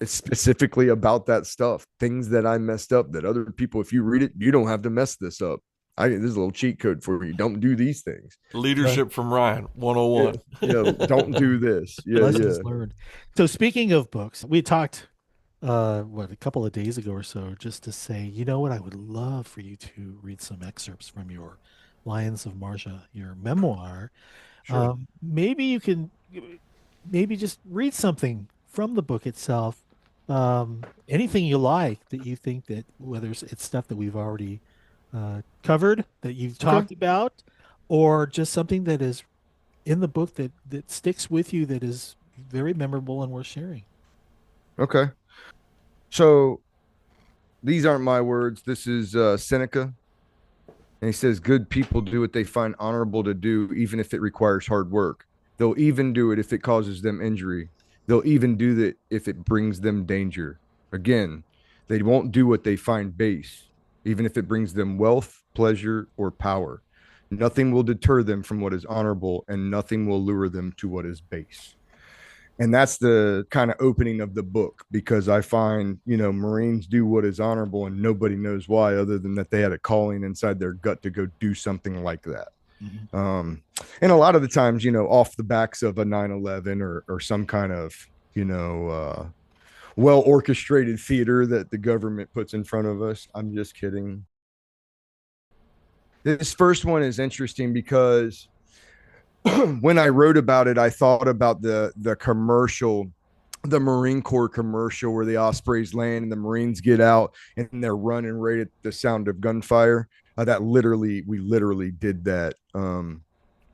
It's specifically about that stuff, things that I messed up that other people, if you read it, you don't have to mess this up. This is a little cheat code for you. Don't do these things. Leadership from Ryan Yeah, 101. yeah. Don't do this. Yeah, yeah. Lessons learned. So speaking of books, we talked a couple of days ago or so, just to say, you know what, I would love for you to read some excerpts from your Lions of Marjah, your memoir. Sure. Maybe you can maybe just read something from the book itself. Anything you like that you think that whether it's stuff that we've already covered that you've Okay. talked about, or just something that is in the book that sticks with you that is very memorable and worth sharing. Okay. So these aren't my words. This is Seneca. And he says, good people do what they find honorable to do, even if it requires hard work. They'll even do it if it causes them injury. They'll even do that if it brings them danger. Again, they won't do what they find base, even if it brings them wealth, pleasure, or power. Nothing will deter them from what is honorable, and nothing will lure them to what is base. And that's the kind of opening of the book, because I find, Marines do what is honorable and nobody knows why, other than that they had a calling inside their gut to go do something like that. Mhm. And a lot of the times, off the backs of a 9/11 or some kind of, well orchestrated theater that the government puts in front of us. I'm just kidding. This first one is interesting because when I wrote about it, I thought about the commercial, the Marine Corps commercial where the Ospreys land and the Marines get out and they're running right at the sound of gunfire. We literally did that.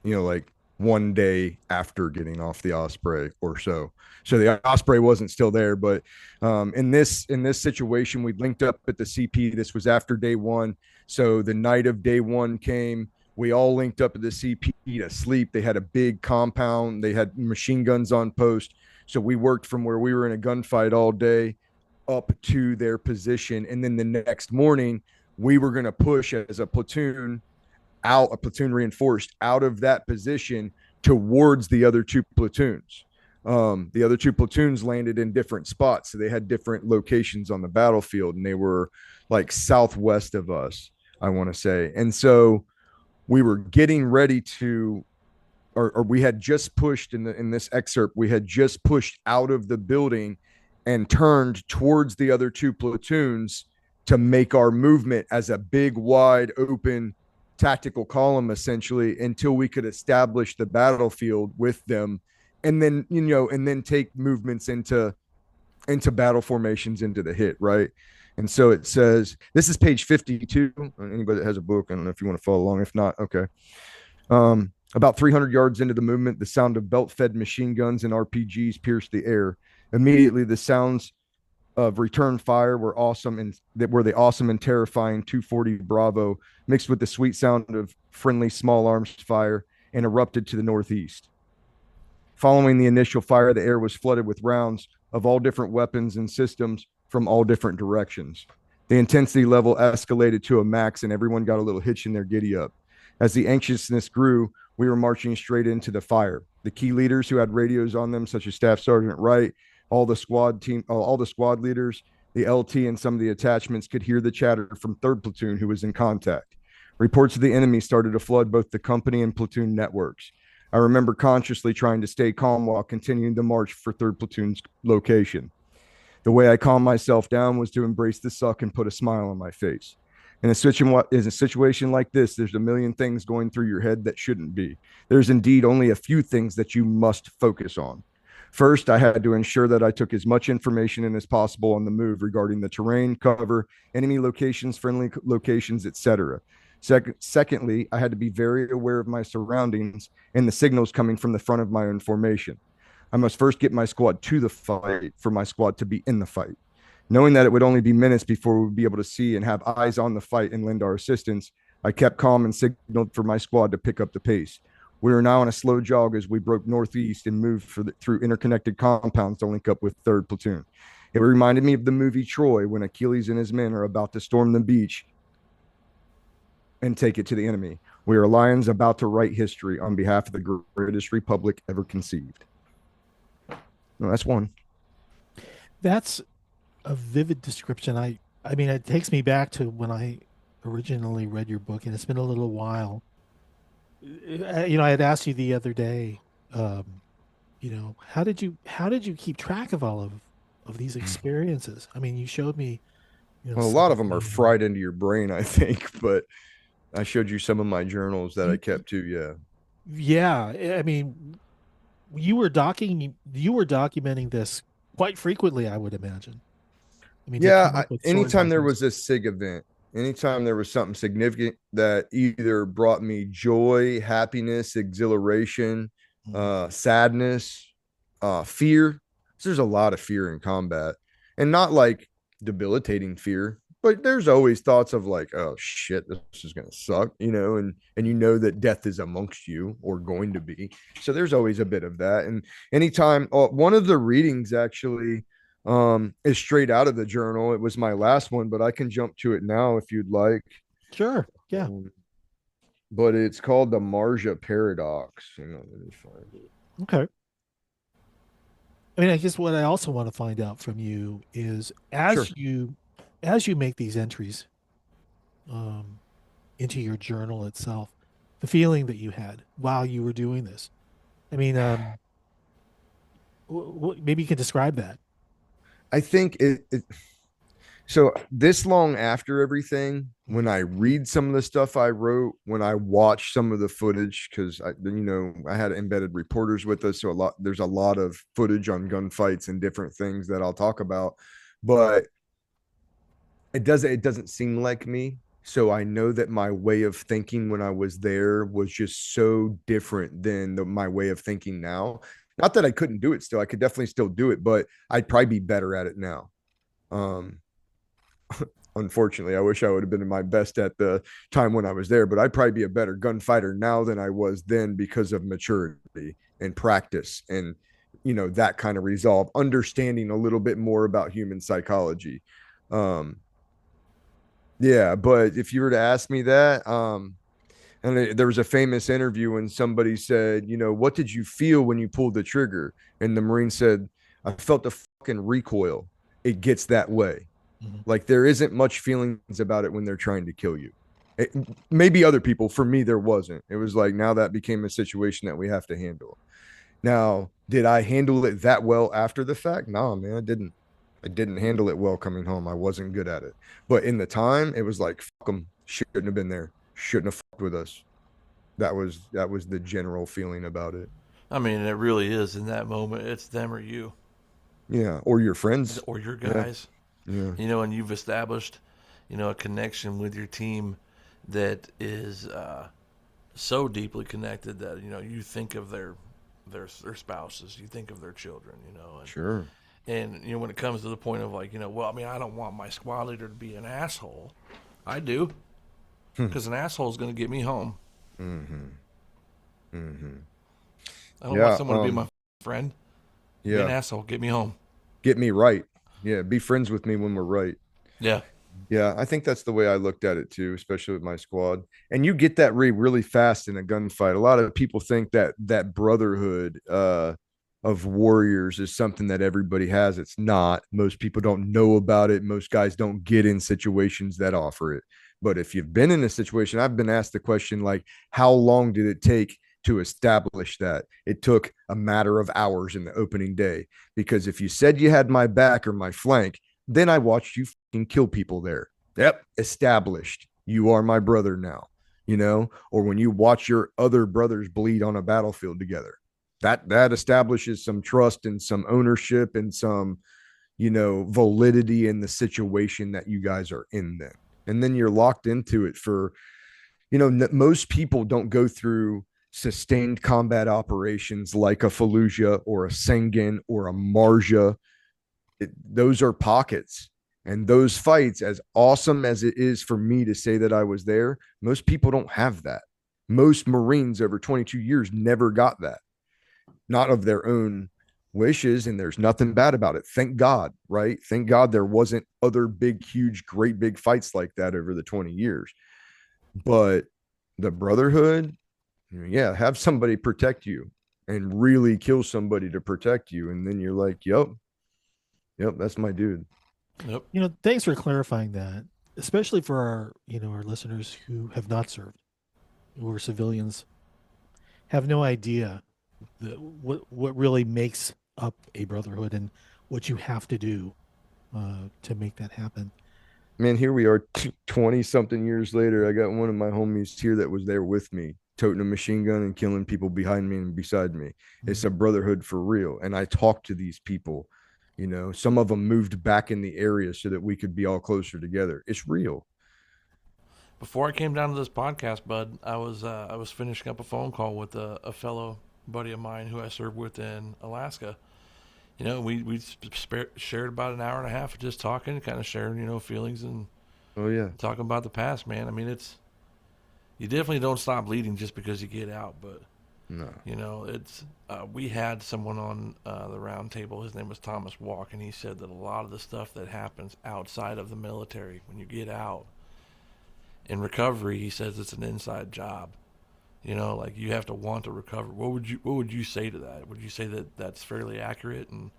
Like one day after getting off the Osprey or so. So the Osprey wasn't still there, but in this situation, we linked up at the CP. This was after day one, so the night of day one came. We all linked up at the CP to sleep. They had a big compound. They had machine guns on post. So we worked from where we were in a gunfight all day up to their position. And then the next morning, we were going to push as a platoon out, a platoon reinforced out of that position towards the other two platoons. The other two platoons landed in different spots. So they had different locations on the battlefield, and they were like southwest of us, I want to say. And so we were getting ready to, or we had just pushed in this excerpt, we had just pushed out of the building and turned towards the other two platoons to make our movement as a big, wide open tactical column, essentially, until we could establish the battlefield with them, and then take movements into battle formations into the hit, right? And so it says, this is page 52. Anybody that has a book, I don't know if you want to follow along. If not, okay. About 300 yards into the movement, the sound of belt-fed machine guns and RPGs pierced the air. Immediately, the sounds of return fire were awesome, and that were the awesome and terrifying 240 Bravo, mixed with the sweet sound of friendly small arms fire, and erupted to the northeast. Following the initial fire, the air was flooded with rounds of all different weapons and systems from all different directions. The intensity level escalated to a max, and everyone got a little hitch in their giddy up. As the anxiousness grew, we were marching straight into the fire. The key leaders who had radios on them, such as Staff Sergeant Wright, all the squad leaders, the LT, and some of the attachments could hear the chatter from 3rd Platoon, who was in contact. Reports of the enemy started to flood both the company and platoon networks. I remember consciously trying to stay calm while continuing the march for 3rd Platoon's location. The way I calmed myself down was to embrace the suck and put a smile on my face. In a situation like this, there's a million things going through your head that shouldn't be. There's indeed only a few things that you must focus on. First, I had to ensure that I took as much information in as possible on the move regarding the terrain, cover, enemy locations, friendly locations, etc. Secondly, I had to be very aware of my surroundings and the signals coming from the front of my own formation. I must first get my squad to the fight for my squad to be in the fight. Knowing that it would only be minutes before we would be able to see and have eyes on the fight and lend our assistance, I kept calm and signaled for my squad to pick up the pace. We were now on a slow jog as we broke northeast and moved through interconnected compounds to link up with 3rd Platoon. It reminded me of the movie Troy when Achilles and his men are about to storm the beach and take it to the enemy. We are lions about to write history on behalf of the greatest republic ever conceived. No, that's one. That's a vivid description. I mean, it takes me back to when I originally read your book, and it's been a little while. I had asked you the other day, how did you keep track of all of these experiences? I mean, you showed me, Well, a lot of them are fried into your brain, I think, but I showed you some of my journals that I kept too. Yeah. Yeah, I mean, you were documenting this quite frequently, I would imagine. I mean, to Yeah. come up with stories Anytime like there this. was a SIG event, anytime there was something significant that either brought me joy, happiness, exhilaration, Mhm. sadness, fear. There's a lot of fear in combat, and not like debilitating fear, but there's always thoughts of like, oh shit, this is gonna suck, and you know that death is amongst you or going to be. So there's always a bit of that. And anytime, one of the readings actually is straight out of the journal. It was my last one, but I can jump to it now if you'd like. Sure. Yeah. Um, but it's called the Marjah paradox. Hang on, let me find it. Okay. I mean, I guess what I also want to find out from you is Sure. as you make these entries um, into your journal itself, the feeling that you had while you were doing this. I mean, maybe you can describe that. I think so this long after everything, when Mhm. I read some of the stuff I wrote, when I watch some of the footage, because I had embedded reporters with us, so there's a lot of footage on gunfights and different things that I'll talk about, but it doesn't seem like me. So I know that my way of thinking when I was there was just so different than my way of thinking now. Not that I couldn't do it still, I could definitely still do it, but I'd probably be better at it now. Um, Unfortunately, I wish I would have been my best at the time when I was there, but I'd probably be a better gunfighter now than I was then because of maturity and practice and that kind of resolve, understanding a little bit more about human psychology. Um, yeah, but if you were to ask me that, and there was a famous interview when somebody said, what did you feel when you pulled the trigger? And the Marine said, I felt the fucking recoil. It gets that way. Mhm. Like there isn't much feelings about it when they're trying to kill you. Maybe other people, for me, there wasn't. It was like now that became a situation that we have to handle. Now, did I handle it that well after the fact? No, man, I didn't. I didn't handle it well coming home. I wasn't good at it. But in the time, it was like, fuck them. Shouldn't have been there. Shouldn't have fucked with us. That was the general feeling about it. I mean, it really is in that moment. It's them or you, Yeah. Or your friends. or your Yeah. guys. Yeah. And you've established, a connection with your team that is so deeply connected that you think of their spouses, you think of their children, Sure. and when it comes to the point of like, well, I mean, I don't want my squad leader to be an asshole. I do, Hmm. because an asshole is going to get me home. Mm-hmm. Mm-hmm. I don't want Yeah. someone to be my friend. Be an Yeah. asshole, get me home. Get me right. Yeah. Be friends with me when we're right. Yeah. Yeah, I think that's the way I looked at it too, especially with my squad. And you get that really fast in a gunfight. A lot of people think that that brotherhood of warriors is something that everybody has. It's not. Most people don't know about it. Most guys don't get in situations that offer it. But if you've been in a situation, I've been asked the question like, how long did it take to establish that? It took a matter of hours in the opening day. Because if you said you had my back or my flank, then I watched you fucking kill people there. Yep, established. You are my brother now, or when you watch your other brothers bleed on a battlefield together. That establishes some trust and some ownership and some, validity in the situation that you guys are in then. And then you're locked into it for, most people don't go through sustained combat operations like a Fallujah or a Sengen or a Marjah. Those are pockets. And those fights, as awesome as it is for me to say that I was there, most people don't have that. Most Marines over 22 years never got that, not of their own wishes. And there's nothing bad about it. Thank God, right? Thank God there wasn't other big, huge, great big fights like that over the 20 years. But the brotherhood, yeah, have somebody protect you and really kill somebody to protect you. And then you're like, yep, that's my dude. Yep. Thanks for clarifying that, especially for our listeners who have not served, who are civilians, have no idea what really makes up a brotherhood and what you have to do to make that happen. Man, here we are 20 something years later. I got one of my homies here that was there with me, toting a machine gun and killing people behind me and beside me. It's a brotherhood for real. And I talked to these people, some of them moved back in the area so that we could be all closer together. It's real. Before I came down to this podcast, bud, I was finishing up a phone call with a fellow buddy of mine who I served with in Alaska. We shared about an hour and a half of just talking, kind of sharing, feelings and Oh yeah, talking about the past, man. I mean, you definitely don't stop bleeding just because you get out, but no, it's we had someone on the round table. His name was Thomas Walk, and he said that a lot of the stuff that happens outside of the military, when you get out in recovery, he says it's an inside job. Like you have to want to recover. What would you say to that? Would you say that that's fairly accurate, and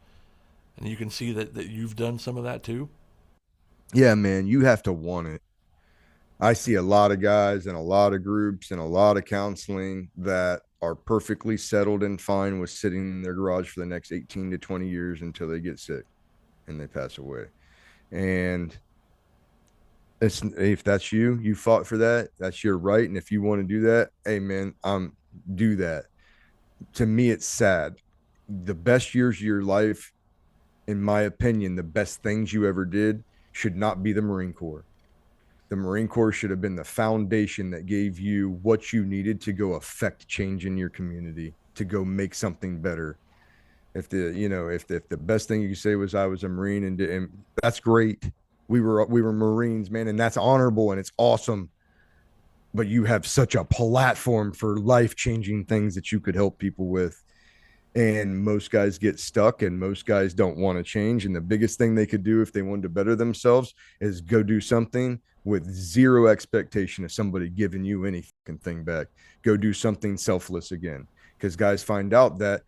you can see that you've done some of that too? yeah, man, you have to want it. I see a lot of guys and a lot of groups and a lot of counseling that are perfectly settled and fine with sitting in their garage for the next 18 to 20 years until they get sick and they pass away. And if that's you fought for that, that's your right. And if you want to do that, hey man, do that. To me, it's sad. The best years of your life, in my opinion, the best things you ever did should not be the Marine Corps. The Marine Corps should have been the foundation that gave you what you needed to go affect change in your community, to go make something better. If the best thing you could say was I was a Marine, and that's great. We were Marines, man, and that's honorable and it's awesome. But you have such a platform for life-changing things that you could help people with. And most guys get stuck and most guys don't want to change. And the biggest thing they could do if they wanted to better themselves is go do something with zero expectation of somebody giving you any fucking thing back. Go do something selfless again. Because guys find out that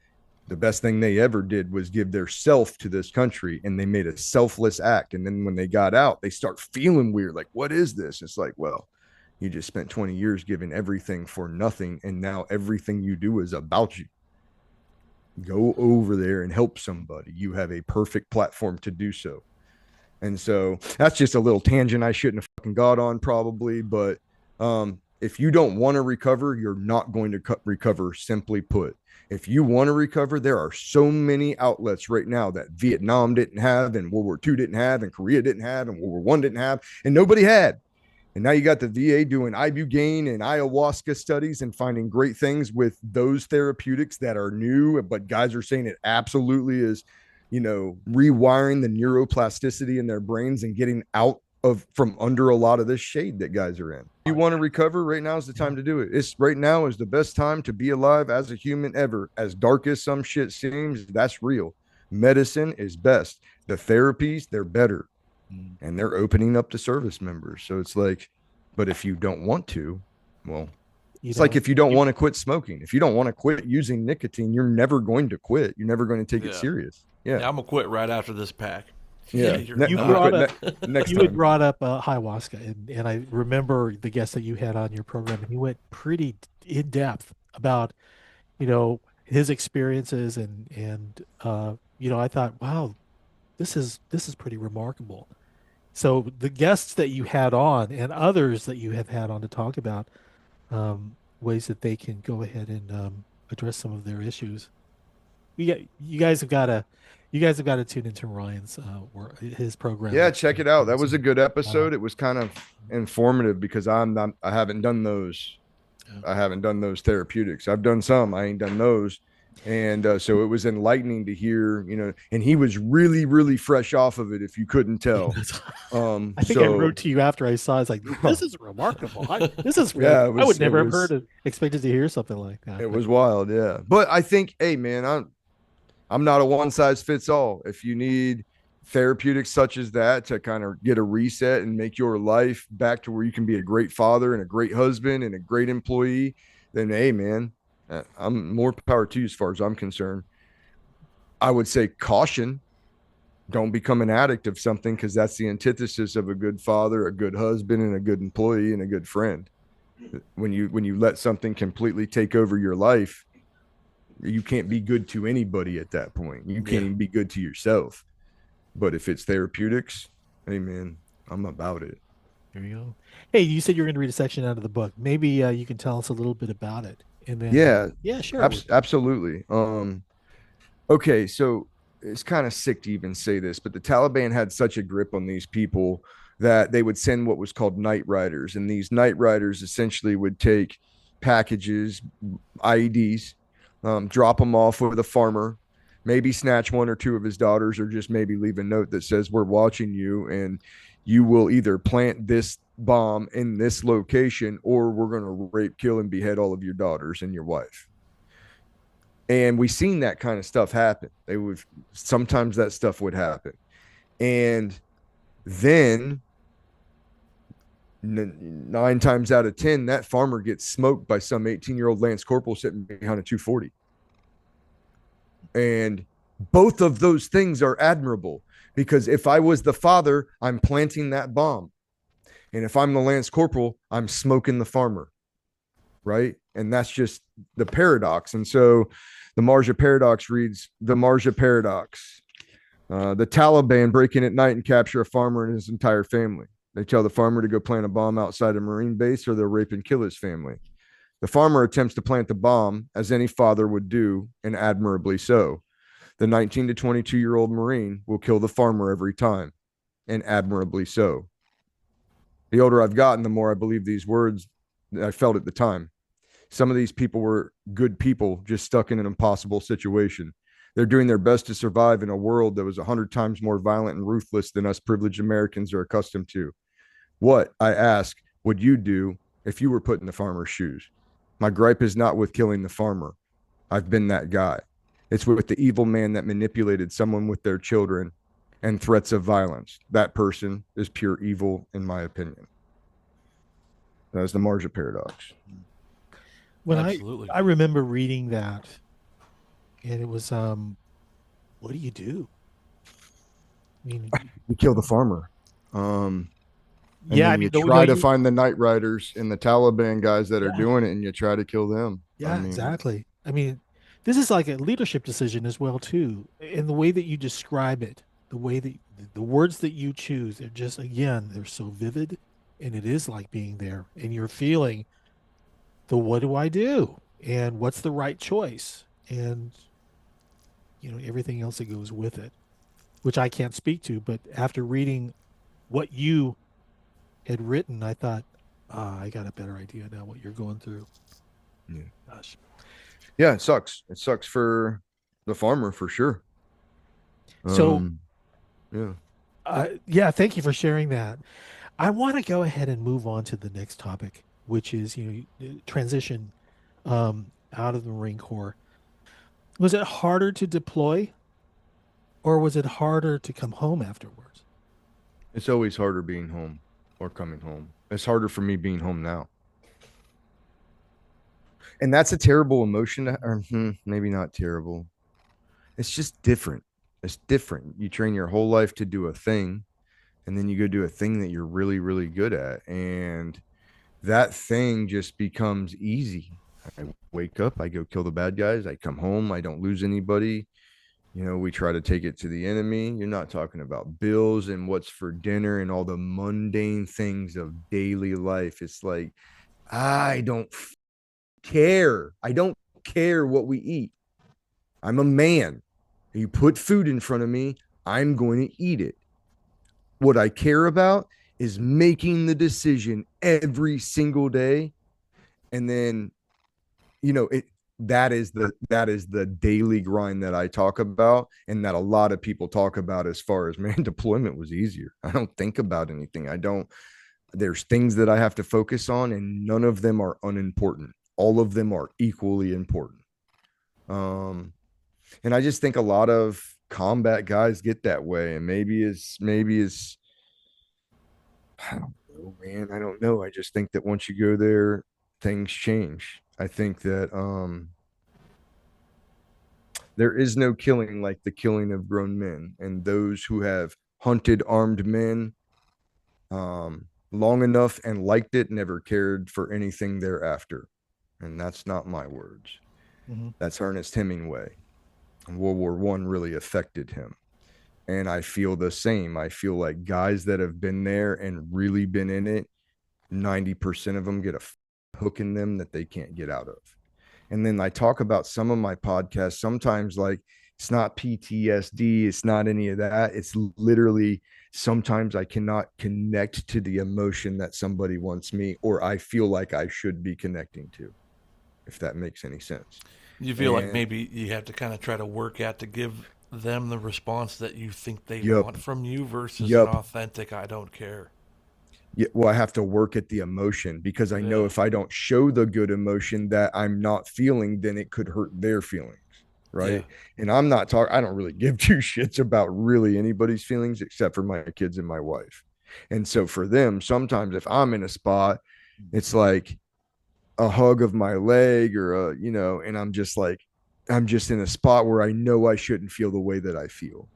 the best thing they ever did was give their self to this country, and they made a selfless act. And then when they got out, they start feeling weird. Like, what is this? It's like, well, you just spent 20 years giving everything for nothing. And now everything you do is about you. Go over there and help somebody. You have a perfect platform to do so. And so that's just a little tangent I shouldn't have fucking got on probably. But if you don't want to recover, you're not going to recover, simply put. If you want to recover, there are so many outlets right now that Vietnam didn't have, and World War II didn't have, and Korea didn't have, and World War I didn't have, and nobody had. And now you got the VA doing ibogaine and ayahuasca studies and finding great things with those therapeutics that are new, but guys are saying it absolutely is, rewiring the neuroplasticity in their brains and getting out of from under a lot of this shade that guys are in. If you want to recover, right now is the time to do it. It's right now is the best time to be alive as a human ever. As dark as some shit seems, that's real. Medicine is best. The therapies, they're better. And they're opening up to service members. So it's like, but if you don't want to, well, it's like if you don't want to quit smoking, if you don't want to quit using nicotine, you're never going to quit. You're never going to take it serious. Yeah. I'm gonna quit right after this pack. Yeah. You brought up ayahuasca, and I remember the guest that you had on your program, and he went pretty in depth about, his experiences, and I thought, wow, this is pretty remarkable. So the guests that you had on and others that you have had on to talk about ways that they can go ahead and address some of their issues. you guys have got to tune into Ryan's his program. Yeah, check it out. That was a good episode. It was kind of informative because I haven't done those. Yeah. I haven't done those therapeutics. I've done some. I ain't done those. And so it was enlightening to hear, and he was really, really fresh off of it, if you couldn't tell. I think I wrote to you after I saw. It's like, this is remarkable. This is yeah, I would never have expected to hear something like that. It was wild, yeah. But I think, hey, man, I'm not a one size fits all. If you need therapeutics such as that to kind of get a reset and make your life back to where you can be a great father and a great husband and a great employee, then hey, man, I'm more power to you as far as I'm concerned. I would say caution. Don't become an addict of something, because that's the antithesis of a good father, a good husband, and a good employee and a good friend. When you let something completely take over your life, you can't be good to anybody at that point. You can't even be good to yourself. But if it's therapeutics, hey man, I'm about it. There you go. Hey, you said you were going to read a section out of the book. Maybe you can tell us a little bit about it, and then yeah, sure, absolutely. Okay, so it's kind of sick to even say this, but the Taliban had such a grip on these people that they would send what was called night riders, and these night riders essentially would take packages, IEDs, drop them off with a farmer, maybe snatch one or two of his daughters, or just maybe leave a note that says, we're watching you and you will either plant this bomb in this location, or we're going to rape, kill, and behead all of your daughters and your wife. And we seen that kind of stuff happen. Sometimes that stuff would happen. And then 9 times out of 10, that farmer gets smoked by some 18-year-old Lance Corporal sitting behind a 240. And both of those things are admirable, because if I was the father, I'm planting that bomb. And if I'm the Lance Corporal, I'm smoking the farmer. Right. And that's just the paradox. And so the Marjah paradox reads: the Marjah paradox. The Taliban break in at night and capture a farmer and his entire family. They tell the farmer to go plant a bomb outside a Marine base, or they'll rape and kill his family. The farmer attempts to plant the bomb, as any father would do, and admirably so. The 19 to 22-year-old Marine will kill the farmer every time, and admirably so. The older I've gotten, the more I believe these words that I felt at the time. Some of these people were good people just stuck in an impossible situation. They're doing their best to survive in a world that was 100 times more violent and ruthless than us privileged Americans are accustomed to. What, I ask, would you do if you were put in the farmer's shoes? My gripe is not with killing the farmer. I've been that guy. It's with the evil man that manipulated someone with their children and threats of violence. That person is pure evil, in my opinion. That is the Marjah paradox. When I remember reading that, and it was, what do you do? I mean, you kill the farmer. Yeah, you try to find the night riders and the Taliban guys that are doing it, and you try to kill them. Yeah, exactly. I mean, this is like a leadership decision as well too. In the way that you describe it, the way that the words that you choose, they're just, again, they're so vivid, and it is like being there, and you're feeling the what do I do, and what's the right choice, and everything else that goes with it, which I can't speak to. But after reading what you had written, I thought, I got a better idea now what you're going through. Yeah. Gosh. Yeah, it sucks. It sucks for the farmer for sure. So, yeah, thank you for sharing that. I want to go ahead and move on to the next topic, which is transition out of the Marine Corps. Was it harder to deploy, or was it harder to come home afterwards? It's always harder being home or coming home. It's harder for me being home now. And that's a terrible emotion, or maybe not terrible. It's just different. It's different. You train your whole life to do a thing, and then you go do a thing that you're really, really good at. And that thing just becomes easy. I wake up, I go kill the bad guys. I come home, I don't lose anybody. We try to take it to the enemy. You're not talking about bills and what's for dinner and all the mundane things of daily life. It's like, I don't care. I don't care what we eat. I'm a man. You put food in front of me, I'm going to eat it. What I care about is making the decision every single day. And then, it that is the daily grind that I talk about, and that a lot of people talk about. As far as, man, deployment was easier. I don't think about anything. I don't There's things that I have to focus on, and none of them are unimportant. All of them are equally important. Um, and I just think a lot of combat guys get that way, and maybe is I don't know, man. I don't know. I just think that once you go there, things change. I think that there is no killing like the killing of grown men, and those who have hunted armed men long enough and liked it never cared for anything thereafter. And that's not my words. Mm-hmm. That's Ernest Hemingway. World War I really affected him. And I feel the same. I feel like guys that have been there and really been in it, 90% of them get a hook in them that they can't get out of. And then I talk about some of my podcasts sometimes, like, it's not PTSD, it's not any of that. It's literally sometimes I cannot connect to the emotion that somebody wants me, or I feel like I should be connecting to, if that makes any sense. You feel like And maybe you have to kind of try to work at to give them the response that you think they yep, want from you versus an yep. authentic "I don't care." Yeah, well, I have to work at the emotion, because I know Yeah, if I don't show the good emotion that I'm not feeling, then it could hurt their feelings. yeah, Right. And I'm not talking, I don't really give two shits about really anybody's feelings except for my kids and my wife. And so for them, sometimes if I'm in a spot, it's like a hug of my leg, or and I'm just like, I'm just in a spot where I know I shouldn't feel the way that I feel,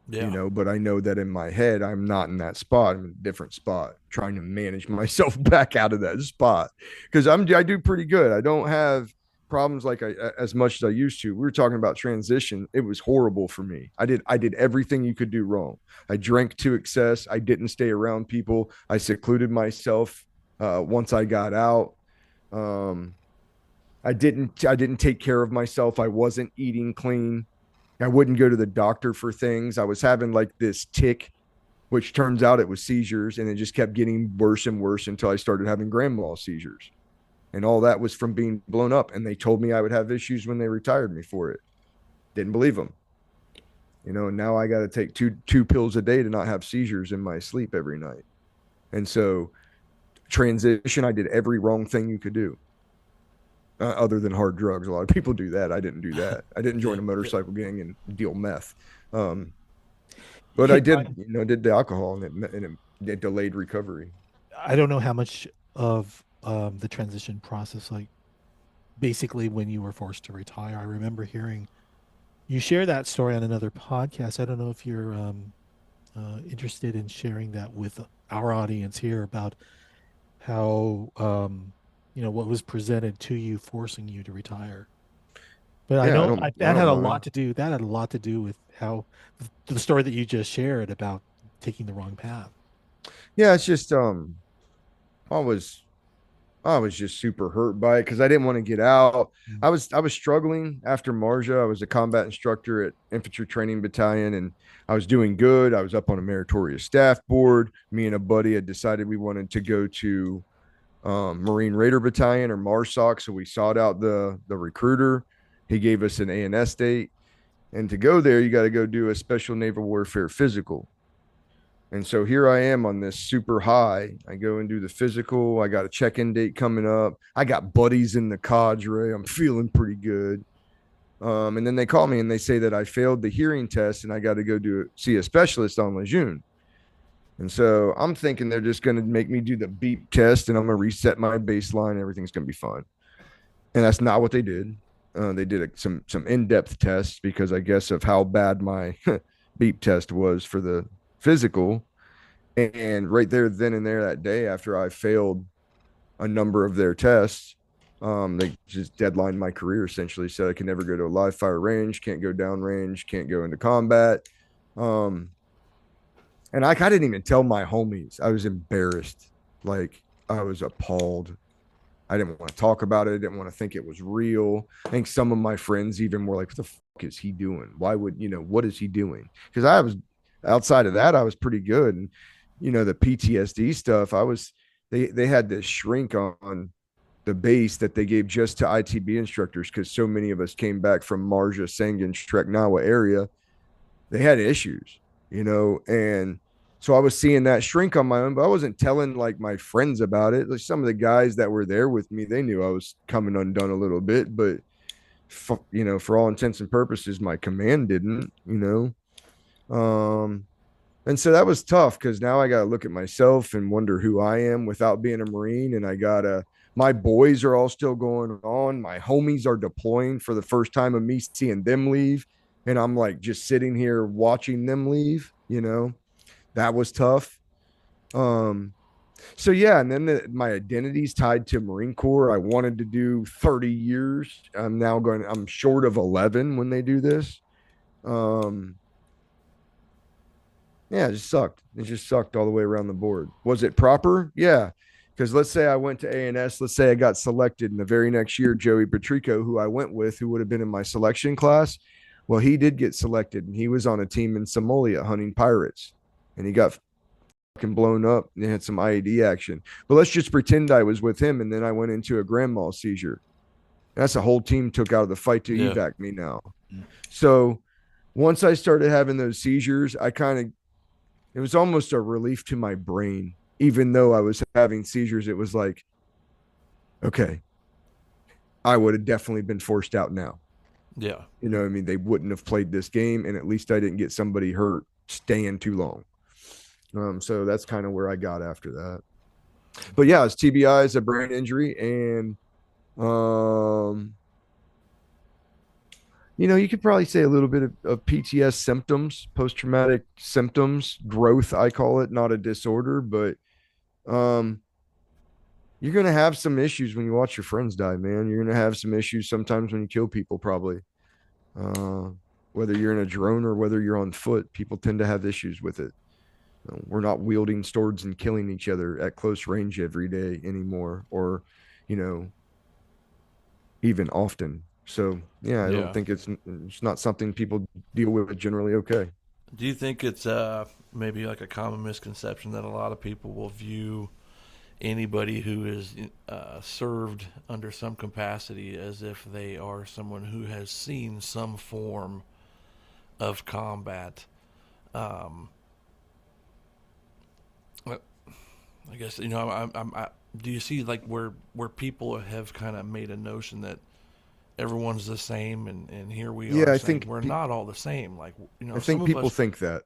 yeah, but I know that in my head, I'm not in that spot. I'm in a different spot, trying to manage myself back out of that spot, because I do pretty good. I don't have problems like as much as I used to. We were talking about transition. It was horrible for me. I did everything you could do wrong. I drank to excess. I didn't stay around people. I secluded myself once I got out. Um, I didn't take care of myself. I wasn't eating clean. I wouldn't go to the doctor for things. I was having like this tick, which turns out it was seizures, and it just kept getting worse and worse until I started having grand mal seizures. And all that was from being blown up. And they told me I would have issues when they retired me for it. Didn't believe them. And now I got to take two pills a day to not have seizures in my sleep every night. And so transition, I did every wrong thing you could do. Other than hard drugs. A lot of people do that. I didn't do that. I didn't yeah, join a yeah. motorcycle gang and deal meth. Um, but I Hey, did, Ryan, did the alcohol, and it delayed recovery. I don't know how much of the transition process, like basically when you were forced to retire. I remember hearing you share that story on another podcast. I don't know if you're interested in sharing that with our audience here about how what was presented to you, forcing you to retire. But I Yeah, I know don't I that had don't a lot mind. to do. That had a lot to do with how the story that you just shared about taking the wrong path. Yeah, it's just I was I was just super hurt by it because I didn't want to get out. Mm. I was struggling after Marjah. I was a combat instructor at Infantry Training Battalion, and I was doing good. I was up on a meritorious staff board. Me and a buddy had decided we wanted to go to Marine Raider Battalion, or MARSOC. So we sought out the recruiter. He gave us an ANS date, and to go there, you got to go do a special naval warfare physical. And so here I am on this super high. I go and do the physical. I got a check-in date coming up. I got buddies in the cadre. I'm feeling pretty good. And then they call me and they say that I failed the hearing test and I got to go see a specialist on Lejeune. And so I'm thinking they're just going to make me do the beep test, and I'm going to reset my baseline. Everything's going to be fine. And that's not what they did. They did some in-depth tests, because I guess of how bad my beep test was for the physical. And right there, then and there, that day after I failed a number of their tests, they just deadlined my career, essentially. Said I can never go to a live fire range, can't go down range, can't go into combat. Um, and I didn't even tell my homies. I was embarrassed. Like, I was appalled. I didn't want to talk about it. I didn't want to think it was real. I think some of my friends even were like, what the fuck is he doing? Why would, what is he doing? Because I was outside of that, I was pretty good. And, the PTSD stuff, they had this shrink on the base that they gave just to ITB instructors because so many of us came back from Marjah, Sangin, Streknawa area. They had issues, and so I was seeing that shrink on my own, but I wasn't telling like my friends about it. Like some of the guys that were there with me, they knew I was coming undone a little bit, but for all intents and purposes, my command didn't. And so that was tough because now I got to look at myself and wonder who I am without being a Marine. And my boys are all still going on. My homies are deploying for the first time of me seeing them leave. And I'm like just sitting here watching them leave. That was tough. So yeah, and then my identity's tied to Marine Corps. I wanted to do 30 years. I'm short of 11 when they do this. Yeah, it just sucked. It just sucked all the way around the board. Was it proper? Yeah. Because let's say I went to A&S, let's say I got selected in the very next year, Joey Patrico, who I went with, who would have been in my selection class. Well, he did get selected and he was on a team in Somalia hunting pirates and he got fucking blown up and had some IED action. But let's just pretend I was with him and then I went into a grand mal seizure. That's a whole team took out of the fight to evac me now. So once I started having those seizures, it was almost a relief to my brain. Even though I was having seizures, it was like, okay, I would have definitely been forced out now. Yeah. You know what I mean? They wouldn't have played this game, and at least I didn't get somebody hurt staying too long. So that's kind of where I got after that. But yeah, it's TBI, is a brain injury, and you could probably say a little bit of PTS symptoms, post-traumatic symptoms, growth, I call it, not a disorder, but you're going to have some issues when you watch your friends die, man. You're going to have some issues sometimes when you kill people, probably. Whether you're in a drone or whether you're on foot, people tend to have issues with it. We're not wielding swords and killing each other at close range every day anymore, or, even often. So yeah, I don't think it's not something people deal with generally. Okay. Do you think it's maybe like a common misconception that a lot of people will view anybody who is served under some capacity as if they are someone who has seen some form of combat? I guess do you see like where people have kind of made a notion that everyone's the same, and here we are. I think we're not all the same. Like I think people think that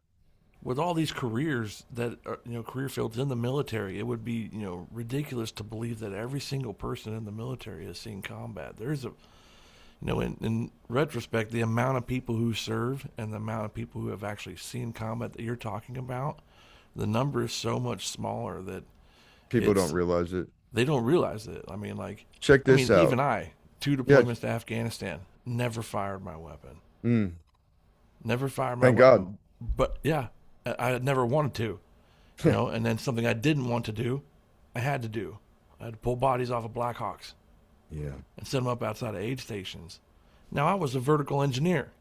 with all these careers that are, career fields in the military, it would be ridiculous to believe that every single person in the military has seen combat. There's in retrospect, the amount of people who serve and the amount of people who have actually seen combat that you're talking about, the number is so much smaller that people don't realize it. They don't realize it. I mean, like check this out. Even 2 deployments to Afghanistan, never fired my weapon. Never fired my weapon. Thank God. But yeah, I had never wanted to, and then something I didn't want to do, I had to do. I had to pull bodies off of Blackhawks. Yeah. And set them up outside of aid stations. Now, I was a vertical engineer,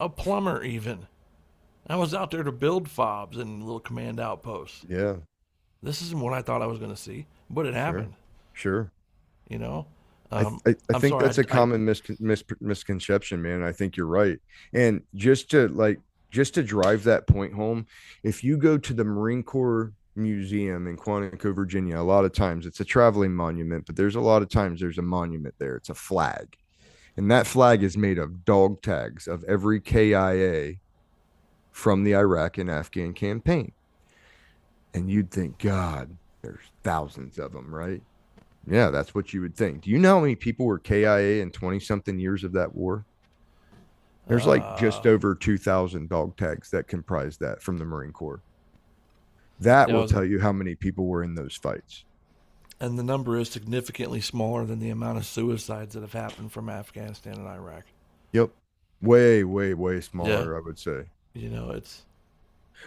a plumber even. I was out there to build FOBs and little command outposts. Yeah. This isn't what I thought I was going to see, but it happened. Sure. I think that's a common misconception, man. I think you're right. And just to drive that point home, if you go to the Marine Corps Museum in Quantico, Virginia, a lot of times it's a traveling monument, but there's a lot of times there's a monument there. It's a flag. And that flag is made of dog tags of every KIA from the Iraq and Afghan campaign. And you'd think, God, there's thousands of them, right? Yeah, that's what you would think. Do you know how many people were KIA in 20-something years of that war? There's like just over 2,000 dog tags that comprise that from the Marine Corps. That will tell you how many people were in those fights. And the number is significantly smaller than the amount of suicides that have happened from Afghanistan and Iraq. Yep. Way, way, way smaller, I would say. It's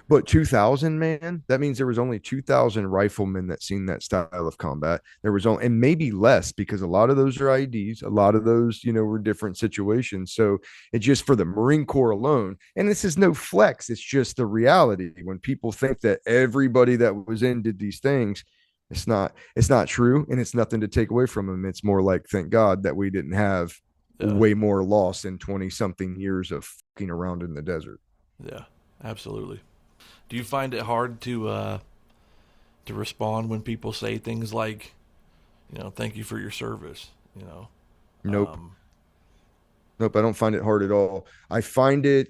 But 2000, man, that means there was only 2000 riflemen that seen that style of combat. There was only, and maybe less, because a lot of those are IDs. A lot of those, were different situations. So it's just for the Marine Corps alone. And this is no flex. It's just the reality. When people think that everybody that was in did these things, it's not true. And it's nothing to take away from them. It's more like, thank God that we didn't have Yeah, way more loss in 20 something years of fucking around in the desert. yeah, absolutely. Do you find it hard to respond when people say things like, thank you for your service? Nope. Um, Nope, I don't find it hard at all. I find it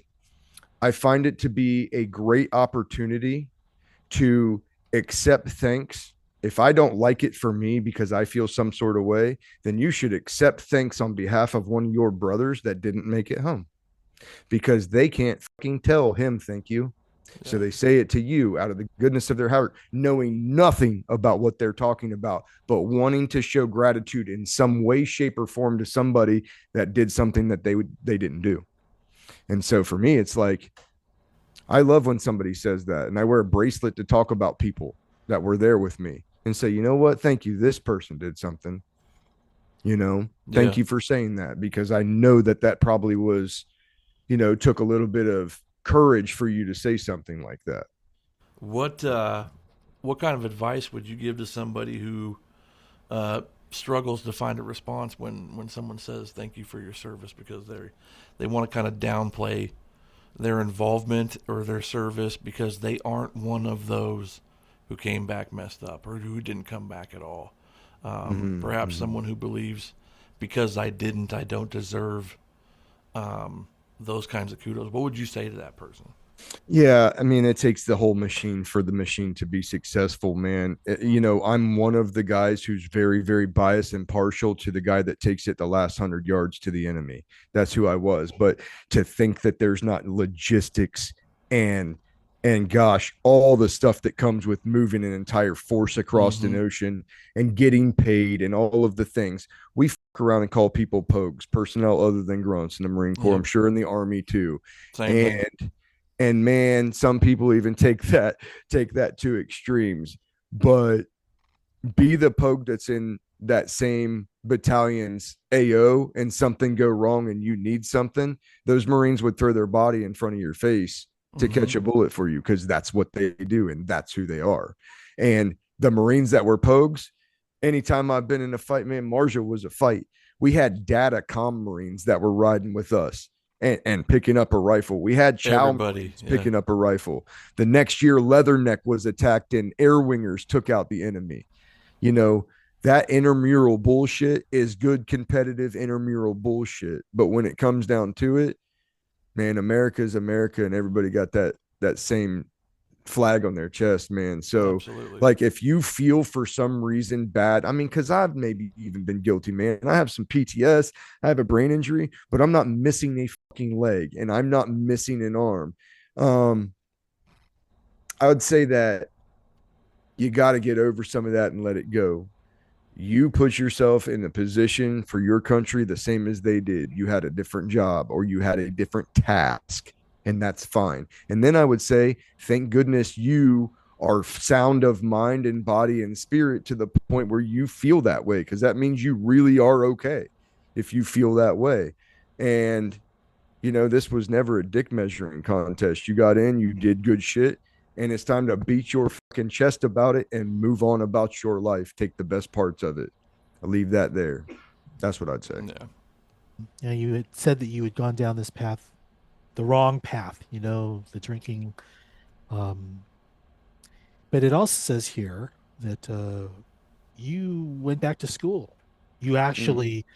to be a great opportunity to accept thanks. If I don't like it for me because I feel some sort of way, then you should accept thanks on behalf of one of your brothers that didn't make it home, because they can't fucking tell him thank you. So yeah, they say it to you out of the goodness of their heart, knowing nothing about what they're talking about, but wanting to show gratitude in some way, shape, or form to somebody that did something that they didn't do. And so for me, it's like, I love when somebody says that, and I wear a bracelet to talk about people that were there with me and say, you know what, thank you, this person did something. yeah. Thank you for saying that, because I know that that probably was, took a little bit of courage for you to say something like that. What kind of advice would you give to somebody who uh, struggles to find a response when someone says thank you for your service, because they want to kind of downplay their involvement or their service because they aren't one of those who came back messed up or who didn't come back at all. Mm-hmm, Perhaps mm-hmm. someone who believes because I didn't, I don't deserve um, those kinds of kudos. What would you say to that person? Yeah, I mean, it takes the whole machine for the machine to be successful, man. I'm one of the guys who's very, very biased and partial to the guy that takes it the last 100 yards to the enemy. That's who I was. But to think that there's not logistics and gosh, all the stuff that comes with moving an entire force across an Mm-hmm. ocean and getting paid and all of the things. We fuck around and call people pogues, personnel other than grunts in the Marine Corps. I'm Yep. sure in the Army too. Same thing. And man, some people even take that to extremes. But be the poke that's in that same battalion's AO and something go wrong and you need something, those Marines would throw their body in front of your face to Mm-hmm. catch a bullet for you, because that's what they do and that's who they are. And the Marines that were pogues, anytime I've been in a fight, man, Marjah was a fight. We had data com Marines that were riding with us and picking up a rifle. We had Chow Everybody. Marines Yeah. picking up a rifle. The next year, Leatherneck was attacked and air wingers took out the enemy. You know, that intramural bullshit is good competitive intramural bullshit. But when it comes down to it, man, America is America, and everybody got that same flag on their chest, man. So, Absolutely. like, if you feel for some reason bad, I mean, because I've maybe even been guilty, man. I have some PTS, I have a brain injury, but I'm not missing a fucking leg, and I'm not missing an arm. Um, I would say that you got to get over some of that and let it go. You put yourself in a position for your country the same as they did. You had a different job or you had a different task, and that's fine. And then I would say, thank goodness you are sound of mind and body and spirit to the point where you feel that way, because that means you really are okay if you feel that way. And this was never a dick measuring contest. You got in, you did good shit, and it's time to beat your fucking chest about it and move on about your life. Take the best parts of it. I'll leave that there. That's what I'd say. Yeah. You had said that you had gone down this path, the wrong path, the drinking. Um, but it also says here that you went back to school. You Mm. actually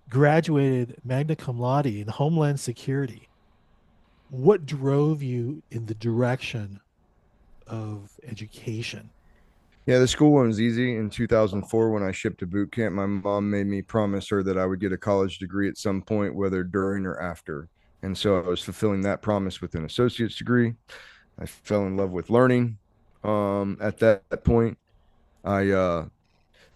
graduated magna cum laude in Homeland Security. What drove you in the direction of education? Yeah, the school one was easy. In 2004, when I shipped to boot camp, my mom made me promise her that I would get a college degree at some point, whether during or after. And so I was fulfilling that promise with an associate's degree. I fell in love with learning. At that point, I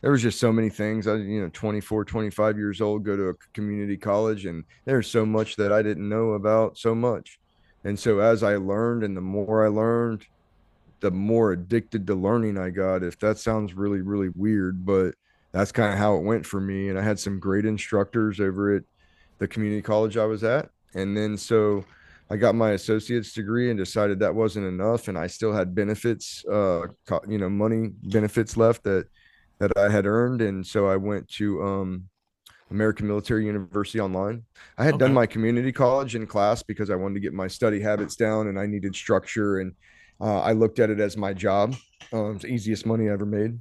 there was just so many things. I, 24, 25 years old, go to a community college, and there's so much that I didn't know about so much. And so as I learned and the more I learned, the more addicted to learning I got. If that sounds really, really weird, but that's kind of how it went for me. And I had some great instructors over at the community college I was at. And then so I got my associate's degree and decided that wasn't enough. And I still had benefits, money benefits left that I had earned. And so I went to American Military University online. I had done Okay. my community college in class because I wanted to get my study habits down and I needed structure. And I looked at it as my job. It's the easiest money I ever made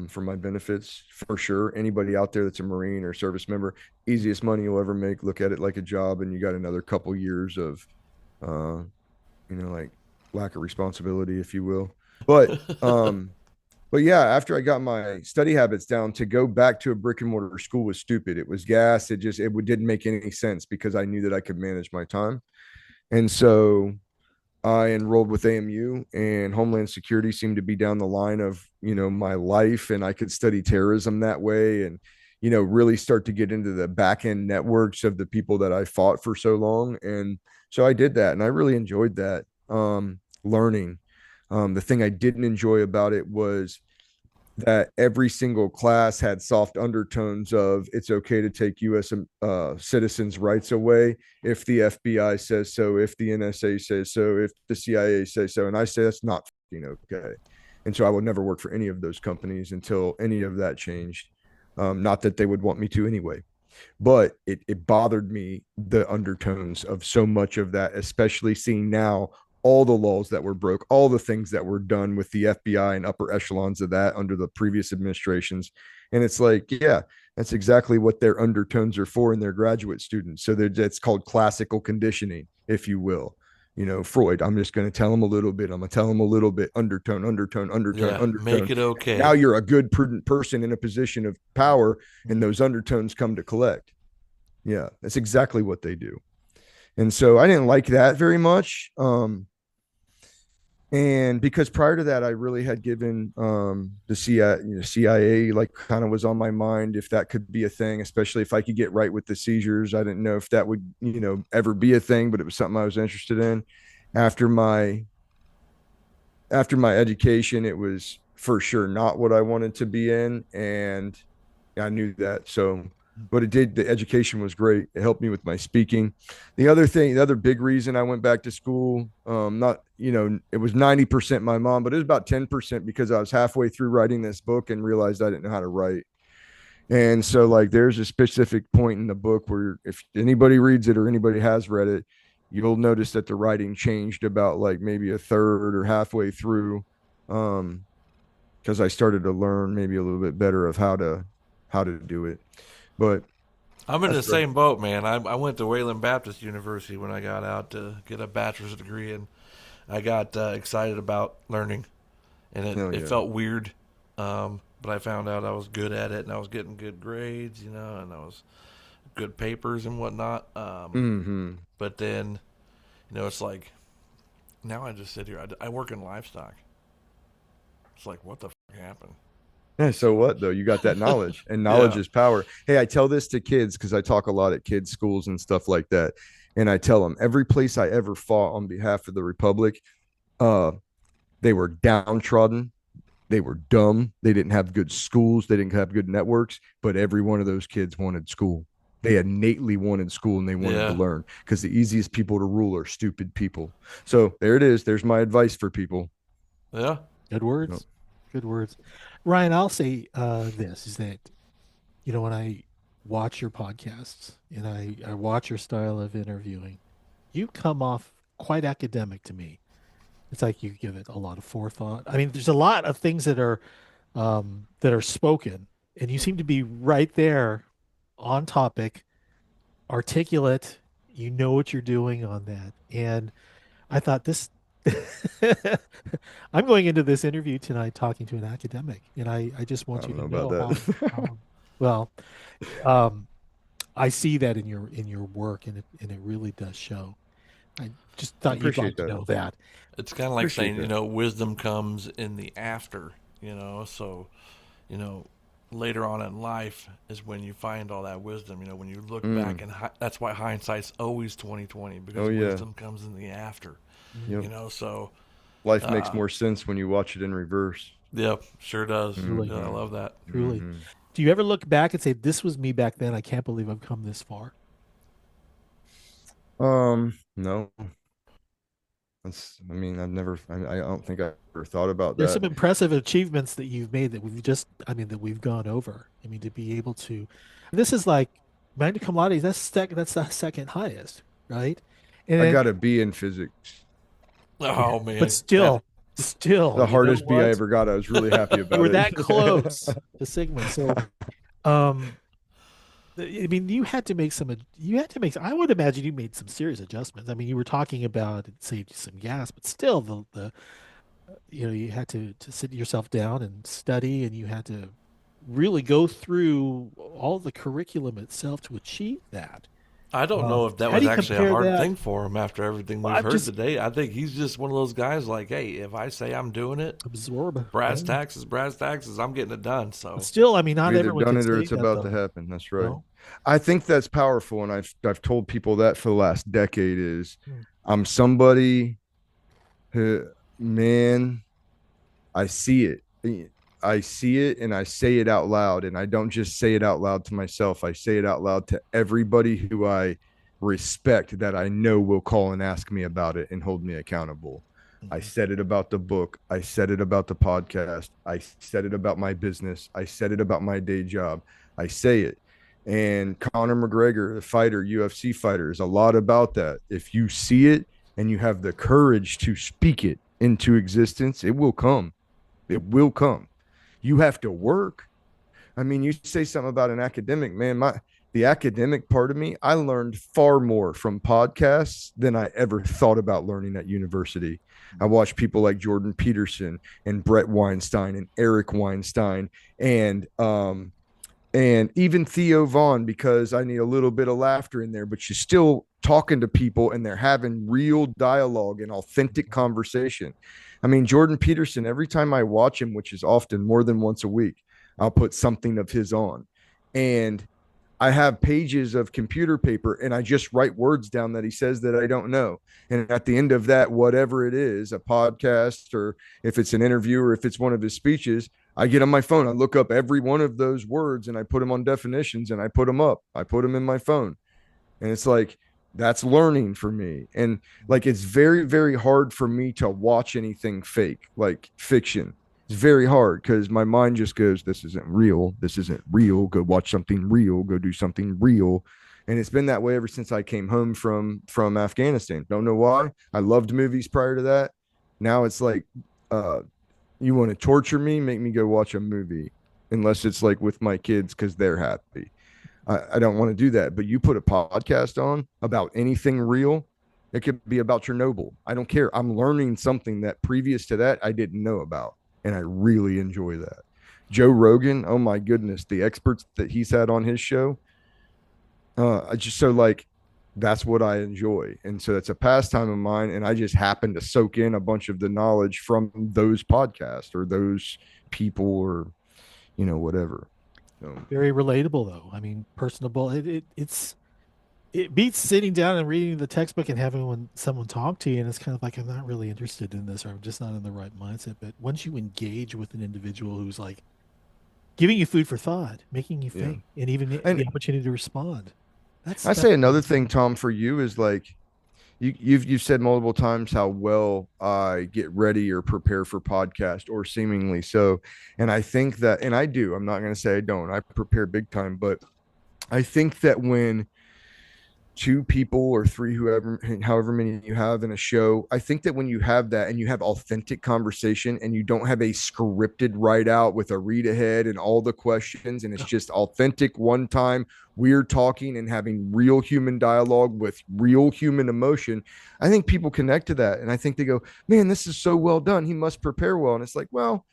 for my benefits, for sure. Anybody out there that's a Marine or service member, easiest money you'll ever make. Look at it like a job, and you got another couple years of, uh, like lack of responsibility, if you will. But but yeah, after I got my study habits down, to go back to a brick and mortar school was stupid. It was gas. It didn't make any sense because I knew that I could manage my time. And so I enrolled with AMU, and Homeland Security seemed to be down the line of, my life, and I could study terrorism that way and, really start to get into the back end networks of the people that I fought for so long. And so I did that, and I really enjoyed that learning. The thing I didn't enjoy about it was that every single class had soft undertones of it's okay to take U.S. Citizens' rights away if the FBI says so, if the NSA says so, if the CIA says so. And I say that's not okay. And so I would never work for any of those companies until any of that changed. Not that they would want me to anyway. But it bothered me, the undertones of so much of that, especially seeing now all the laws that were broke, all the things that were done with the FBI and upper echelons of that under the previous administrations. And it's like, yeah, that's exactly what their undertones are for in their graduate students. So it's called classical conditioning, if you will. Freud, I'm just going to tell them a little bit. I'm going to tell them a little bit, undertone, undertone, undertone, Yeah. Make undertone. it And now okay. you're a good, prudent person in a position of power, and those undertones come to collect. Yeah, that's exactly what they do. And so I didn't like that very much. And because prior to that, I really had given the CIA, like, kind of was on my mind if that could be a thing, especially if I could get right with the seizures. I didn't know if that would, ever be a thing, but it was something I was interested in. After my after my education, it was for sure not what I wanted to be in, and I knew that. So, but it did. The education was great. It helped me with my speaking. The other big reason I went back to school, not, it was 90% my mom, but it was about 10% because I was halfway through writing this book and realized I didn't know how to write. And so, like, there's a specific point in the book where if anybody reads it or anybody has read it, you'll notice that the writing changed about like maybe a third or halfway through. Because I started to learn maybe a little bit better of how to do it. But I'm in that's the great. same boat, man. I went to Wayland Baptist University when I got out to get a bachelor's degree, and I got excited about learning, and it, Hell it yeah. felt weird. But I found out I was good at it, and I was getting good grades, and I was good papers and whatnot. Mm-hmm. But then, it's like now I just sit here. I work in livestock. It's like, what the happened? Yeah, so what though? You got that knowledge, and knowledge Yeah. is power. Hey, I tell this to kids because I talk a lot at kids' schools and stuff like that. And I tell them every place I ever fought on behalf of the Republic, uh, they were downtrodden, they were dumb, they didn't have good schools, they didn't have good networks, but every one of those kids wanted school. They innately wanted school and they wanted to Yeah. learn because the easiest people to rule are stupid people. So there it is. There's my advice for people. Yeah. Good Oh, words. Good words. Ryan, I'll say this is that, when I watch your podcasts and I watch your style of interviewing, you come off quite academic to me. It's like you give it a lot of forethought. I mean, there's a lot of things that are spoken, and you seem to be right there on topic, articulate. You know what you're doing on that. And I thought this I'm going into this interview tonight talking to an academic, and I just I want you don't know to about know that. how well um, I see that in your work, and it really does show. I just I thought you'd appreciate like to that. know that. It's kind of like Appreciate saying, that. wisdom comes in the after, so, you know, later on in life is when you find all that wisdom. You know, when you look back, and that's why hindsight's always 20/20, because wisdom comes in the after. Yep. You know, so Life makes more sense when you watch it in reverse. yep, sure does. Truly. Yeah, I love that. Truly. Do you ever look back and say, "This was me back then. I can't believe I've come this far"? No. I don't think I ever thought about There's that. some impressive achievements that you've made that that we've gone over. I mean, to be able to, this is like magna cum laude. That's the second highest, right? And I then, got a B in physics. Oh man, but still, The you know hardest B I what? ever got. I was really happy You about were it. that close to Sigma. So, um, I mean, I would imagine you made some serious adjustments. I mean, you were talking about it saved you some gas, but still the you had to sit yourself down and study, and you had to really go through all the curriculum itself to achieve that. I don't know if that How was do you actually a compare hard that? thing for him after everything Well, we've I'm heard just today. I think he's just one of those guys like, hey, if I say I'm doing it, absorb. brass Yeah. taxes, I'm getting it done. But So still, I mean, not You've either everyone done can it or say it's that about to though. happen. That's right. No? I think that's powerful, and I've told people that for the last decade is Hmm. I'm somebody who, man, I see it. I see it and I say it out loud. And I don't just say it out loud to myself. I say it out loud to everybody who I respect that I know will call and ask me about it and hold me accountable. I Mhm. said it about the book. I said it about the podcast. I said it about my business. I said it about my day job. I say it. And Conor McGregor, the fighter, UFC fighter, is a lot about that. If you see it and you have the courage to speak it into existence, it will come. It will come. You have to work. I mean, you say something about an academic, man. The academic part of me, I learned far more from podcasts than I ever thought about learning at university. I watched people like Jordan Peterson and Brett Weinstein and Eric Weinstein and even Theo Vaughn, because I need a little bit of laughter in there, but you're still talking to people and they're having real dialogue and authentic conversation. I mean, Jordan Peterson, every time I watch him, which is often more than once a week, I'll put something of his on. And I have pages of computer paper and I just write words down that he says that I don't know. And at the end of that, whatever it is, a podcast or if it's an interview or if it's one of his speeches, I get on my phone. I look up every one of those words and I put them on definitions and I put them up. I put them in my phone. And it's like, that's learning for me. And like, it's very, very hard for me to watch anything fake, like fiction. It's very hard because my mind just goes, this isn't real. This isn't real. Go watch something real. Go do something real. And it's been that way ever since I came home from Afghanistan. Don't know why. I loved movies prior to that. Now it's like, uh, you want to torture me, make me go watch a movie, unless it's like with my kids because they're happy. I don't want to do that. But you put a podcast on about anything real, it could be about Chernobyl. I don't care. I'm learning something that previous to that I didn't know about. And I really enjoy that. Joe Rogan, oh my goodness, the experts that he's had on his show. I just so like that's what I enjoy. And so that's a pastime of mine. And I just happen to soak in a bunch of the knowledge from those podcasts or those people or, whatever. So, Very relatable though. I mean, personable. It beats sitting down and reading the textbook and having someone talk to you, and it's kind of like I'm not really interested in this, or I'm just not in the right mindset. But once you engage with an individual who's like giving you food for thought, making you yeah. think, and even And the opportunity to respond, I say another thing, Tom, for you is like you've said multiple times how well I get ready or prepare for podcast or seemingly so. And I think that, and I do, I'm not going to say I don't, I prepare big time, but I think that when two people or three, however many you have in a show, I think that when you have that and you have authentic conversation and you don't have a scripted write out with a read ahead and all the questions, and it's just authentic one time we're talking and having real human dialogue with real human emotion, I think people connect to that. And I think they go, man, this is so well done, he must prepare well. And it's like, well,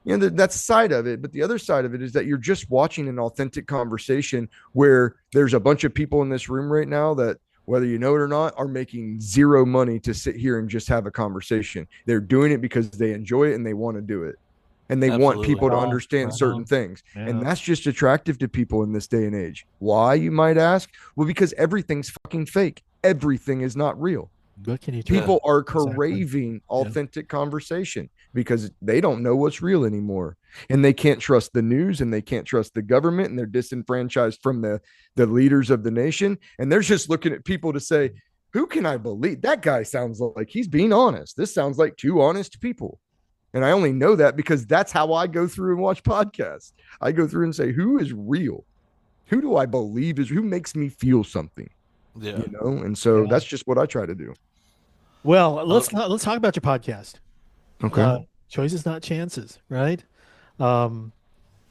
that's side of it, but the other side of it is that you're just watching an authentic conversation where there's a bunch of people in this room right now that, whether you know it or not, are making zero money to sit here and just have a conversation. They're doing it because they enjoy it and they want to do it. and they want Absolutely. people to Wrong, understand certain wrong. things. And Yeah. that's just attractive to people in this day and age. Why, you might ask? Well, because everything's fucking fake. Everything is not real. What can you Yeah. trust? People are Exactly. craving Yeah. authentic conversation because they don't know what's real anymore, and they can't trust the news, and they can't trust the government, and they're disenfranchised from the leaders of the nation, and they're just looking at people to say, who can I believe? That guy sounds like he's being honest. This sounds like two honest people. And I only know that because that's how I go through and watch podcasts. I go through and say, who is real? Who do I believe is, who makes me feel something? Yeah. And so Yeah. that's just what I try to do. Well, Uh, let's talk about your podcast. Okay. Choices, not chances, right? Um,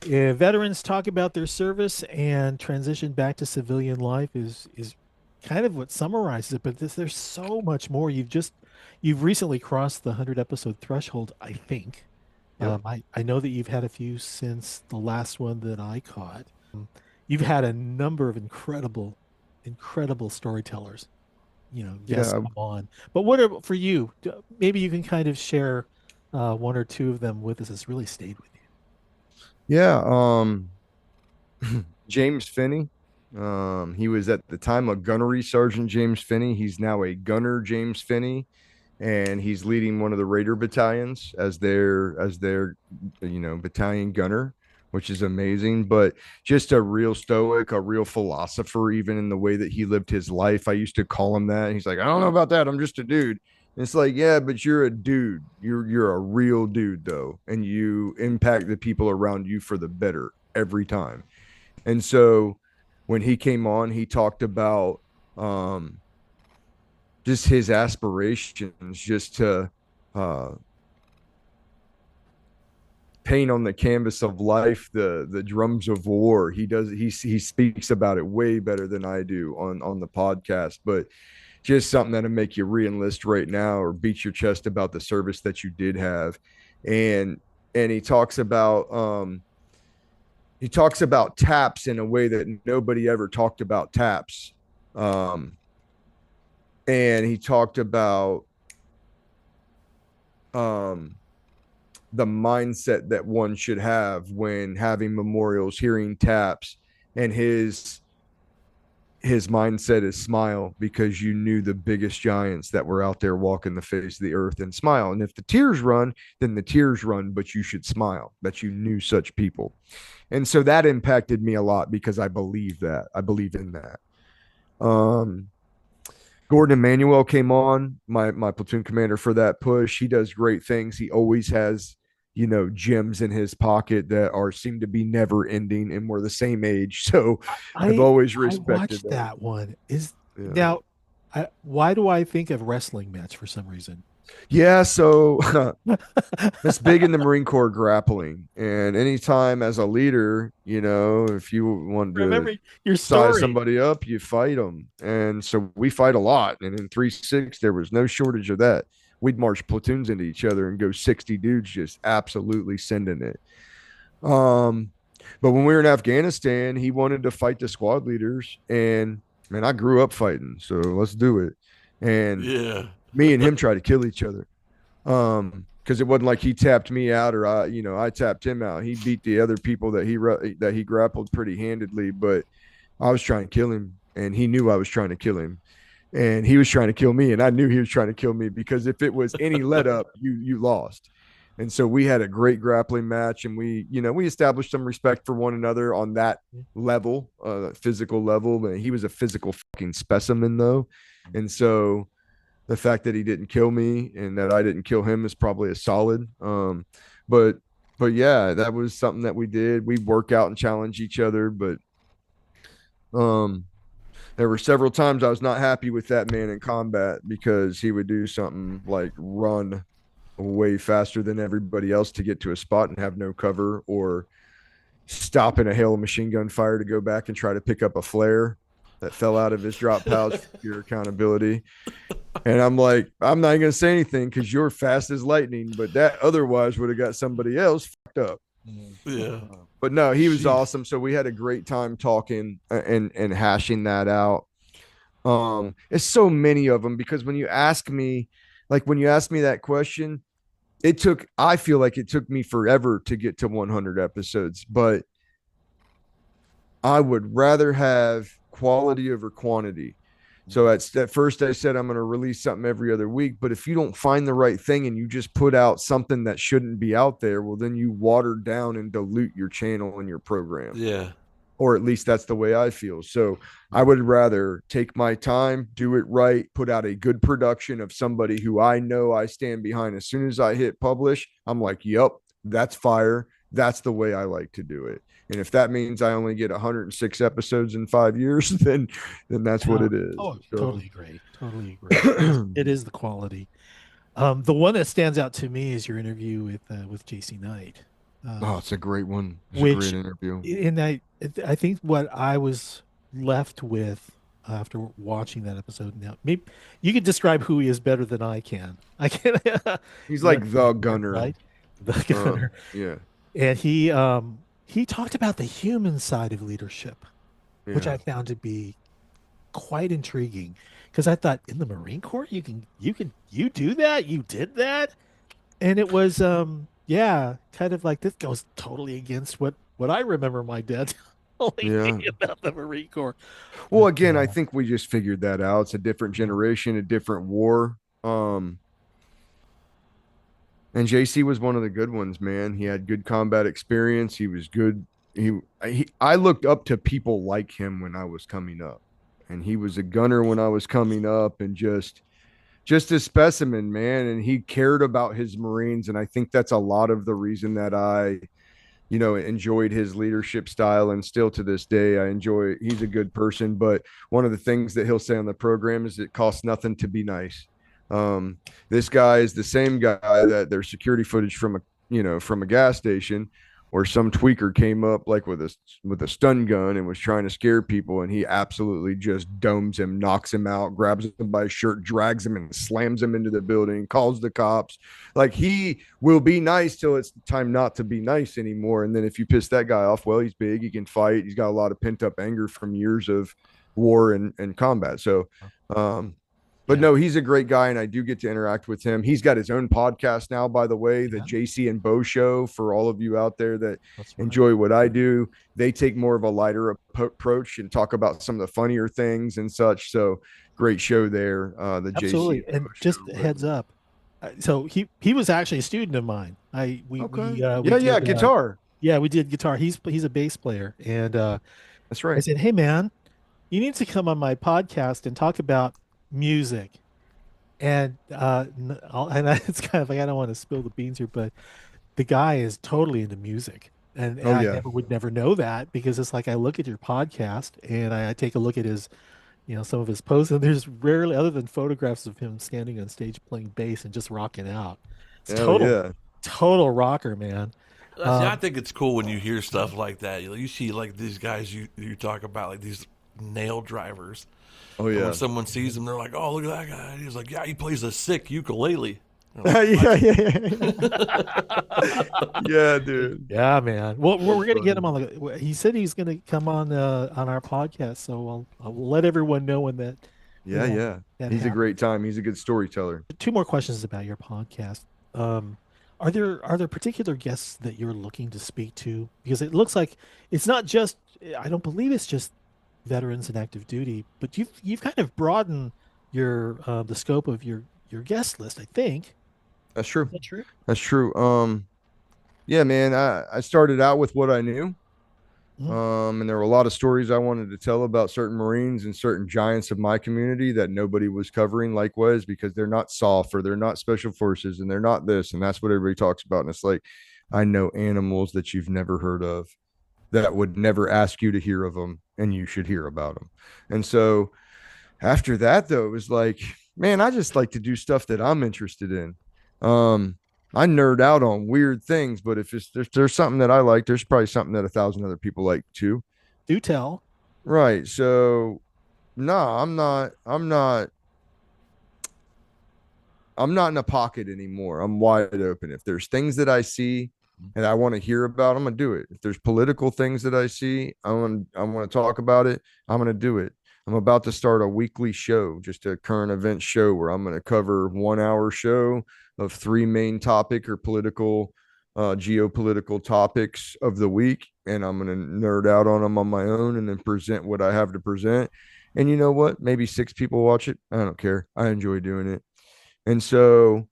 veterans talk about their service and transition back to civilian life is kind of what summarizes it. But there's so much more. You've recently crossed the 100 episode threshold, I think. Yep. I know that you've had a few since the last one that I caught. You've had a number of incredible storytellers, guests Yeah. come on. But what are for you? Maybe you can kind of share one or two of them with us that's really stayed with you. Yeah. James Finney. He was at the time a gunnery sergeant, James Finney. He's now a gunner, James Finney, and he's leading one of the Raider battalions as their battalion gunner, which is amazing. But just a real stoic, a real philosopher, even in the way that he lived his life. I used to call him that. He's like, I don't know about that. I'm just a dude. And it's like, yeah, but you're a dude. You're a real dude though, and you impact the people around you for the better every time. And so when he came on, he talked about um, just his aspirations, just to uh, paint on the canvas of life the drums of war. He speaks about it way better than I do on the podcast, but just something that'll make you re-enlist right now or beat your chest about the service that you did have. And he talks about taps in a way that nobody ever talked about taps. And he talked about um, the mindset that one should have when having memorials, hearing taps, and his mindset is smile because you knew the biggest giants that were out there walking the face of the earth, and smile. And if the tears run, then the tears run, but you should smile that you knew such people. And so that impacted me a lot because I believe that. I believe in that. Um, Gordon Emanuel came on, my platoon commander for that push. He does great things. He always has, gems in his pocket that are seem to be never ending, and we're the same age. So I've I always I respected watched that. that one. Is Yeah. now, why do I think of wrestling match for some reason? Yeah, so that's big in the Marine Corps, grappling. And anytime as a leader, if you want to Remember your size story. somebody up, you fight them. And so we fight a lot. And in 3-6, there was no shortage of that. We'd march platoons into each other and go 60 dudes just absolutely sending it. Um, but when we were in Afghanistan, he wanted to fight the squad leaders. And man, I grew up fighting. So let's do it. And yeah. me and him tried to kill each other. Because it wasn't like he tapped me out or I tapped him out. He beat the other people that he grappled pretty handedly, but I was trying to kill him, and he knew I was trying to kill him, and he was trying to kill me, and I knew he was trying to kill me because if it was any let up, you lost. And so we had a great grappling match, and we established some respect for one another on that level, physical level. But he was a physical fucking specimen, though, and so the fact that he didn't kill me and that I didn't kill him is probably a solid. But yeah, that was something that we did. We work out and challenge each other, but um, there were several times I was not happy with that man in combat because he would do something like run way faster than everybody else to get to a spot and have no cover, or stop in a hail of machine gun fire to go back and try to pick up a flare that fell out of his drop pouch for your accountability. And I'm like, I'm not going to say anything because you're fast as lightning, but that otherwise would have got somebody else fucked up. Yeah. But no, he was Jeez. awesome. So we had a great time talking and hashing that out. It's so many of them because when you ask me that question, I feel like it took me forever to get to 100 episodes, but I would rather have quality over quantity. So at first I said I'm going to release something every other week, but if you don't find the right thing and you just put out something that shouldn't be out there, well, then you water down and dilute your channel and your program. Yeah. Or at least that's the way I feel. So I would rather take my time, do it right, put out a good production of somebody who I know I stand behind. As soon as I hit publish, I'm like, yep, that's fire. That's the way I like to do it. And if that means I only get 106 episodes in 5 years, then that's what it is. Oh, So. totally agree. Totally agree. It is the quality. The one that stands out to me is your interview with JC Knight. Oh, it's a great one. It's a Which, great interview. And I think what I was left with after watching that episode. Now, maybe you could describe who he is better than I can. I can. He's like the gunner, right? The gunner. Yeah. And he talked about the human side of leadership, which I found to be quite intriguing, because I thought, in the Marine Corps you do that, you did that, and it was kind of like, this goes totally against what I remember my dad telling me about the Marine Corps. Well, again, I think we just figured that out. It's a different generation, a different war. And JC was one of the good ones, man. He had good combat experience. He was good. I looked up to people like him when I was coming up, and he was a gunner when I was coming up, and just a specimen, man. And he cared about his Marines, and I think that's a lot of the reason that I enjoyed his leadership style, and still to this day I enjoy. He's a good person, but one of the things that he'll say on the program is it costs nothing to be nice. This guy is the same guy that there's security footage from a gas station where some tweaker came up like with a stun gun and was trying to scare people, and he absolutely just domes him, knocks him out, grabs him by his shirt, drags him and slams him into the building, calls the cops. Like, he will be nice till it's time not to be nice anymore. And then if you piss that guy off, well, he's big, he can fight, he's got a lot of pent up anger from years of war and combat. So but no, he's a great guy, and I do get to interact with him. He's got his own podcast now, by the way, the JC and Bo Show. For all of you out there that enjoy what I do, they take more of a lighter approach and talk about some of the funnier things and such. So great show there. The Absolutely. JC and just show, heads up. So he was actually a student of mine. We did, guitar. We did guitar. He's a bass player, and that's right. I said, hey man, you need to come on my podcast and talk about music. And it's kind of like, I don't want to spill the beans here, but the guy is totally into music, and I would never know that, because it's like, I look at your podcast and I take a look at his, some of his posts, and there's rarely, other than photographs of him standing on stage playing bass and just rocking out. It's total rocker, man. I think it's cool when you hear stuff like that. You see, like, these guys you talk about, like these nail drivers. Oh yeah. When someone sees him, they're like, "Oh, look at that guy." He's like, "Yeah, he plays a sick ukulele." Like, yeah, dude. Yeah, man. Well, we're gonna get him on. He said he's gonna come on our podcast, so I'll let everyone know when that. Yeah. That he's happens. A great time. He's a good storyteller. 2 more questions about your podcast. Are there particular guests that you're looking to speak to? Because it looks like it's not just. I don't believe it's just veterans and active duty, but you've kind of broadened your the scope of your guest list, I think. That's true. Is that true? That's true. Yeah, man, I started out with what I knew. And there were a lot of stories I wanted to tell about certain Marines and certain giants of my community that nobody was covering, likewise, because they're not SOF, or they're not special forces, and they're not this, and that's what everybody talks about. And it's like, I know animals that you've never heard of, that would never ask you to hear of them, and you should hear about them. And so after that, though, it was like, man, I just like to do stuff that I'm interested in. I nerd out on weird things, but if there's something that I like, there's probably something that 1,000 other people like too. Do tell. Right. So no, I'm not in a pocket anymore. I'm wide open. If there's things that I see and I want to hear about, I'm gonna do it. If there's political things that I see, I want to talk about it, I'm gonna do it. I'm about to start a weekly show, just a current event show where I'm going to cover 1 hour show of three main topic or political, geopolitical topics of the week. And I'm going to nerd out on them on my own and then present what I have to present. And you know what? Maybe six people watch it. I don't care. I enjoy doing it. And so,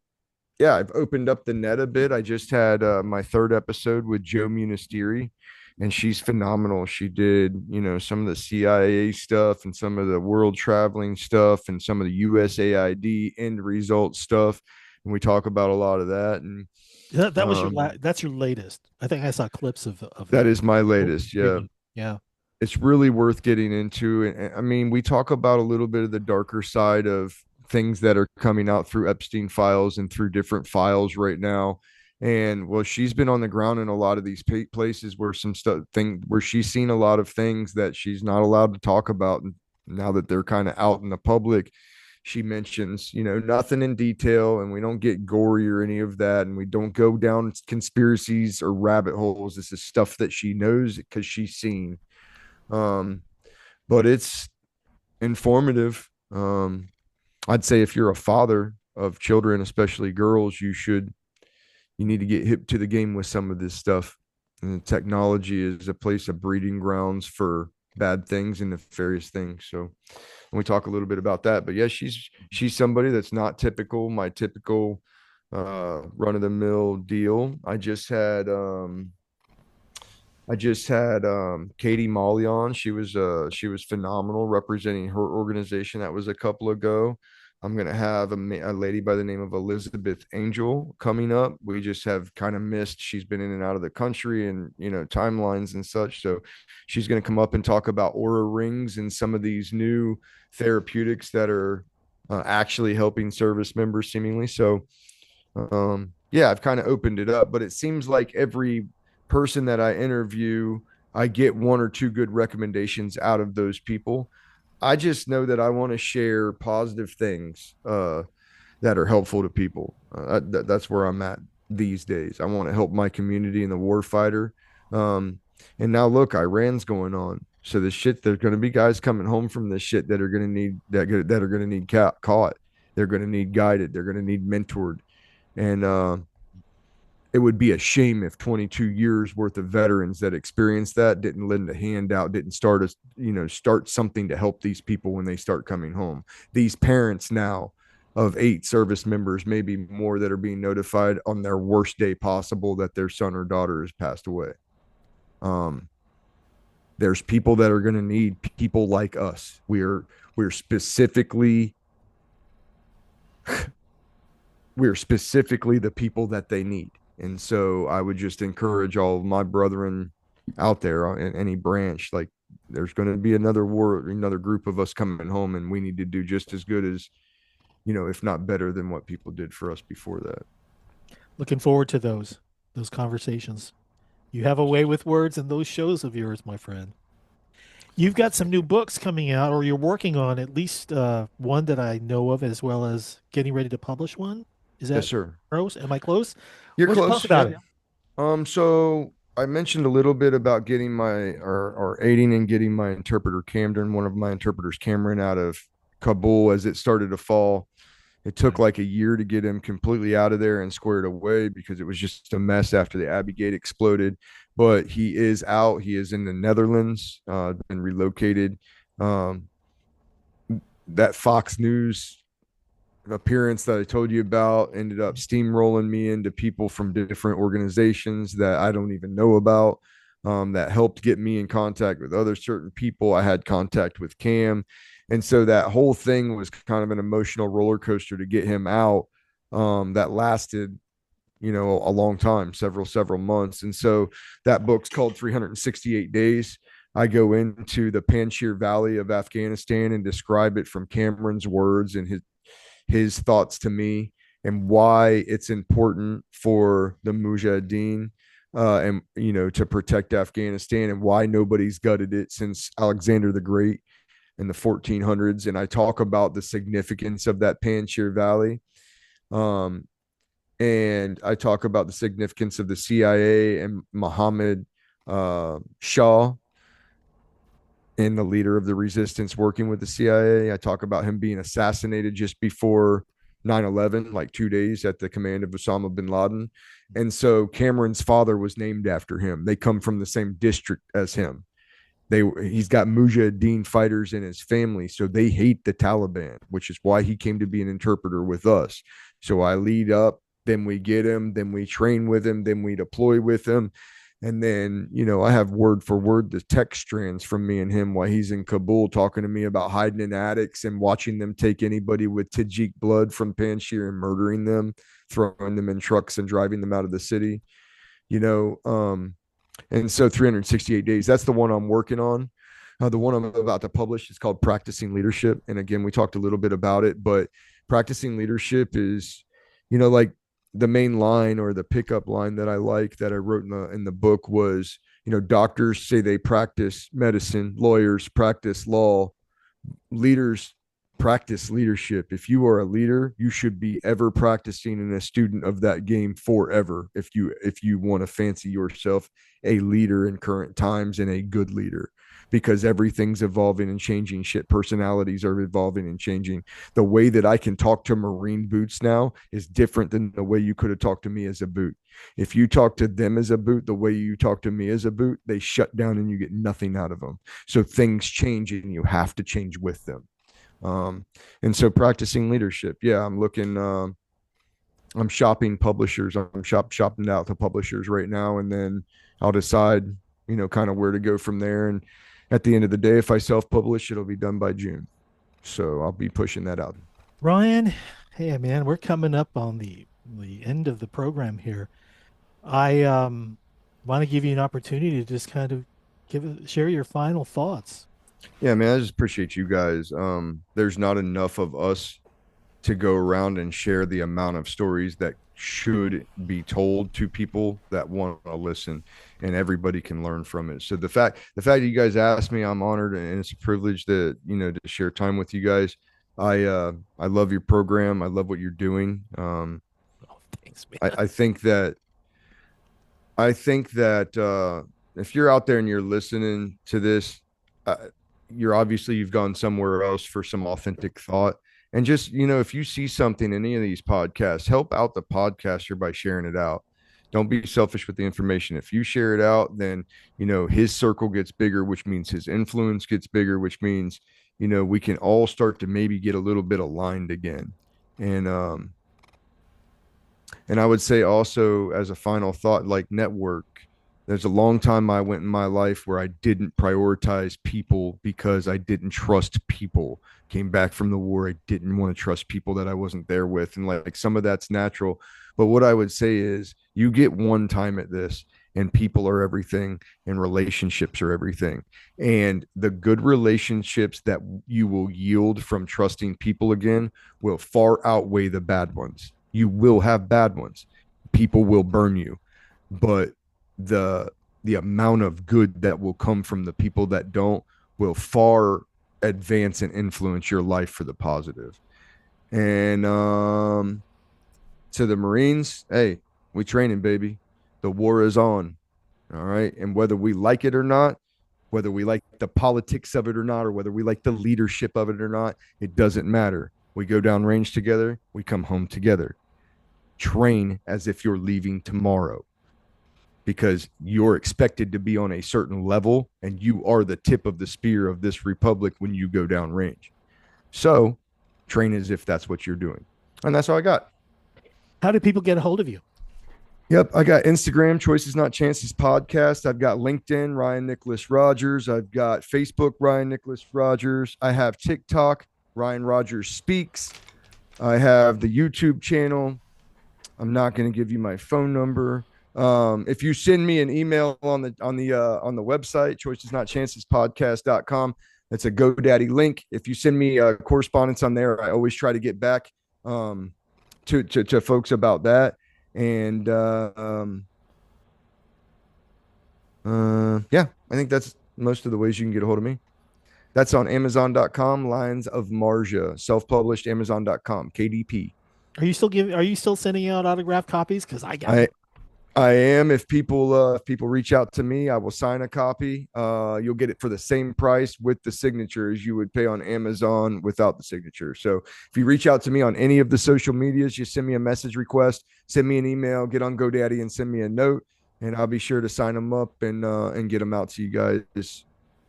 yeah, I've opened up the net a bit. I just had my third episode with Joe Munisteri, and she's phenomenal. She did, some of the CIA stuff and some of the world traveling stuff and some of the USAID end result stuff. And we talk about a lot of that. And That was your um, that's your latest. I think I saw clips of that that. is my Oh, latest. Yeah. intriguing. Yeah. It's really worth getting into. And I mean, we talk about a little bit of the darker side of things that are coming out through Epstein files and through different files right now. And well, she's been on the ground in a lot of these places where some stuff thing where she's seen a lot of things that she's not allowed to talk about. And now that they're kind of out in the public, she mentions, nothing in detail, and we don't get gory or any of that, and we don't go down conspiracies or rabbit holes. This is stuff that she knows because she's seen. Um, but it's informative. I'd say if you're a father of children, especially girls, you need to get hip to the game with some of this stuff. And technology is a place of breeding grounds for bad things and nefarious things. So and we talk a little bit about that. But yeah, she's somebody that's not typical, my typical run of the mill deal. I just had Katie Molly on. She was phenomenal representing her organization. That was a couple ago. I'm gonna have a lady by the name of Elizabeth Angel coming up. We just have kind of missed. She's been in and out of the country and timelines and such. So she's gonna come up and talk about aura rings and some of these new therapeutics that are actually helping service members seemingly. So yeah, I've kind of opened it up, but it seems like every person that I interview, I get one or two good recommendations out of those people. I just know that I want to share positive things that are helpful to people. That's where I'm at these days. I want to help my community and the warfighter. And now look, Iran's going on. So the shit, there's going to be guys coming home from this shit that are going to need that are going to need caught. They're going to need guided. They're going to need mentored. And it would be a shame if 22 years worth of veterans that experienced that didn't lend a hand out, didn't start something to help these people when they start coming home. These parents now of 8 service members, maybe more, that are being notified on their worst day possible that their son or daughter has passed away. Um, there's people that are going to need people like us. We're specifically we're specifically the people that they need. And so I would just encourage all of my brethren out there in any branch, like there's going to be another group of us coming home, and we need to do just as good as, if not better than what people did for us before that. Looking forward to those conversations. You have a way with words in those shows of yours, my friend. You've got some new books coming out, or you're working on at least one that I know of, as well as getting ready to publish one. Is Yes, that sir. close? Am I close? You're Why don't you tell us close. about Yep. it? So I mentioned a little bit about getting or aiding and getting my interpreter Camden, one of my interpreters, Cameron, out of Kabul as it started to fall. It took like a year to get him completely out of there and squared away because it was just a mess after the Abbey Gate exploded. But he is out. He is in the Netherlands, been relocated. Um, that Fox News appearance that I told you about ended up steamrolling me into people from different organizations that I don't even know about. That helped get me in contact with other certain people. I had contact with Cam. And so that whole thing was kind of an emotional roller coaster to get him out. That lasted, a long time, several months. And so that book's called 368 Days. I go into the Panjshir Valley of Afghanistan and describe it from Cameron's words and his thoughts to me, and why it's important for the Mujahideen and to protect Afghanistan, and why nobody's gutted it since Alexander the Great in the 1400s. And I talk about the significance of that Panjshir Valley. And I talk about the significance of the CIA and Muhammad Shah and the leader of the resistance working with the CIA. I talk about him being assassinated just before 9/11, like 2 days at the command of Osama bin Laden. And so Cameron's father was named after him. They come from the same district as him. He's got Mujahideen fighters in his family, so they hate the Taliban, which is why he came to be an interpreter with us. So I lead up, then we get him, then we train with him, then we deploy with him. And then, I have word for word the text strands from me and him while he's in Kabul talking to me about hiding in attics and watching them take anybody with Tajik blood from Panjshir and murdering them, throwing them in trucks and driving them out of the city. You know, and so 368 days, that's the one I'm working on. The one I'm about to publish is called Practicing Leadership. And again, we talked a little bit about it, but practicing leadership is, like the main line or the pickup line that I like that I wrote in the book was, doctors say they practice medicine, lawyers practice law, leaders practice leadership. If you are a leader, you should be ever practicing and a student of that game forever. If you want to fancy yourself a leader in current times and a good leader, because everything's evolving and changing. Shit, personalities are evolving and changing. The way that I can talk to Marine boots now is different than the way you could have talked to me as a boot. If you talk to them as a boot the way you talk to me as a boot, they shut down and you get nothing out of them. So things change and you have to change with them. And so practicing leadership, yeah, I'm looking. I'm shopping publishers. I'm shopping out to publishers right now, and then I'll decide, kind of where to go from there. And at the end of the day, if I self-publish, it'll be done by June. So I'll be pushing that out. Ryan, hey man, we're coming up on the end of the program here. I want to give you an opportunity to just kind of share your final thoughts. Yeah, man, I just appreciate you guys. There's not enough of us to go around and share the amount of stories that should be told to people that want to listen, and everybody can learn from it. So the fact that you guys asked me, I'm honored, and it's a privilege to share time with you guys. I love your program. I love what you're doing. Oh, thanks, man. I think that if you're out there and you're listening to this, you've gone somewhere else for some authentic thought. And just, if you see something in any of these podcasts, help out the podcaster by sharing it out. Don't be selfish with the information. If you share it out, then, his circle gets bigger, which means his influence gets bigger, which means, we can all start to maybe get a little bit aligned again. And I would say also, as a final thought, like network, there's a long time I went in my life where I didn't prioritize people because I didn't trust people. Came back from the war, I didn't want to trust people that I wasn't there with. And like some of that's natural. But what I would say is you get one time at this, and people are everything, and relationships are everything. And the good relationships that you will yield from trusting people again will far outweigh the bad ones. You will have bad ones. People will burn you. But the amount of good that will come from the people that don't will far advance and influence your life for the positive. And to the Marines, hey, we training, baby. The war is on. All right. And whether we like it or not, whether we like the politics of it or not, or whether we like the leadership of it or not, it doesn't matter. We go down range together. We come home together. Train as if you're leaving tomorrow, because you're expected to be on a certain level, and you are the tip of the spear of this republic when you go down range. So train as if that's what you're doing. And that's all I got. How do people get a hold of you? Yep. I got Instagram, Choices Not Chances podcast. I've got LinkedIn, Ryan Nicholas Rogers. I've got Facebook, Ryan Nicholas Rogers. I have TikTok, Ryan Rogers Speaks. I have the YouTube channel. I'm not going to give you my phone number. If you send me an email on the website, choicesnotchancespodcast.com, that's a GoDaddy link. If you send me correspondence on there, I always try to get back to folks about that. And yeah, I think that's most of the ways you can get a hold of me. That's on Amazon.com, Lions of Marjah, self-published, Amazon.com, KDP. Are you still sending out autographed copies? Because I got it. I am. If people reach out to me, I will sign a copy. You'll get it for the same price with the signature as you would pay on Amazon without the signature. So if you reach out to me on any of the social medias, you send me a message request, send me an email, get on GoDaddy and send me a note, and I'll be sure to sign them up and get them out to you guys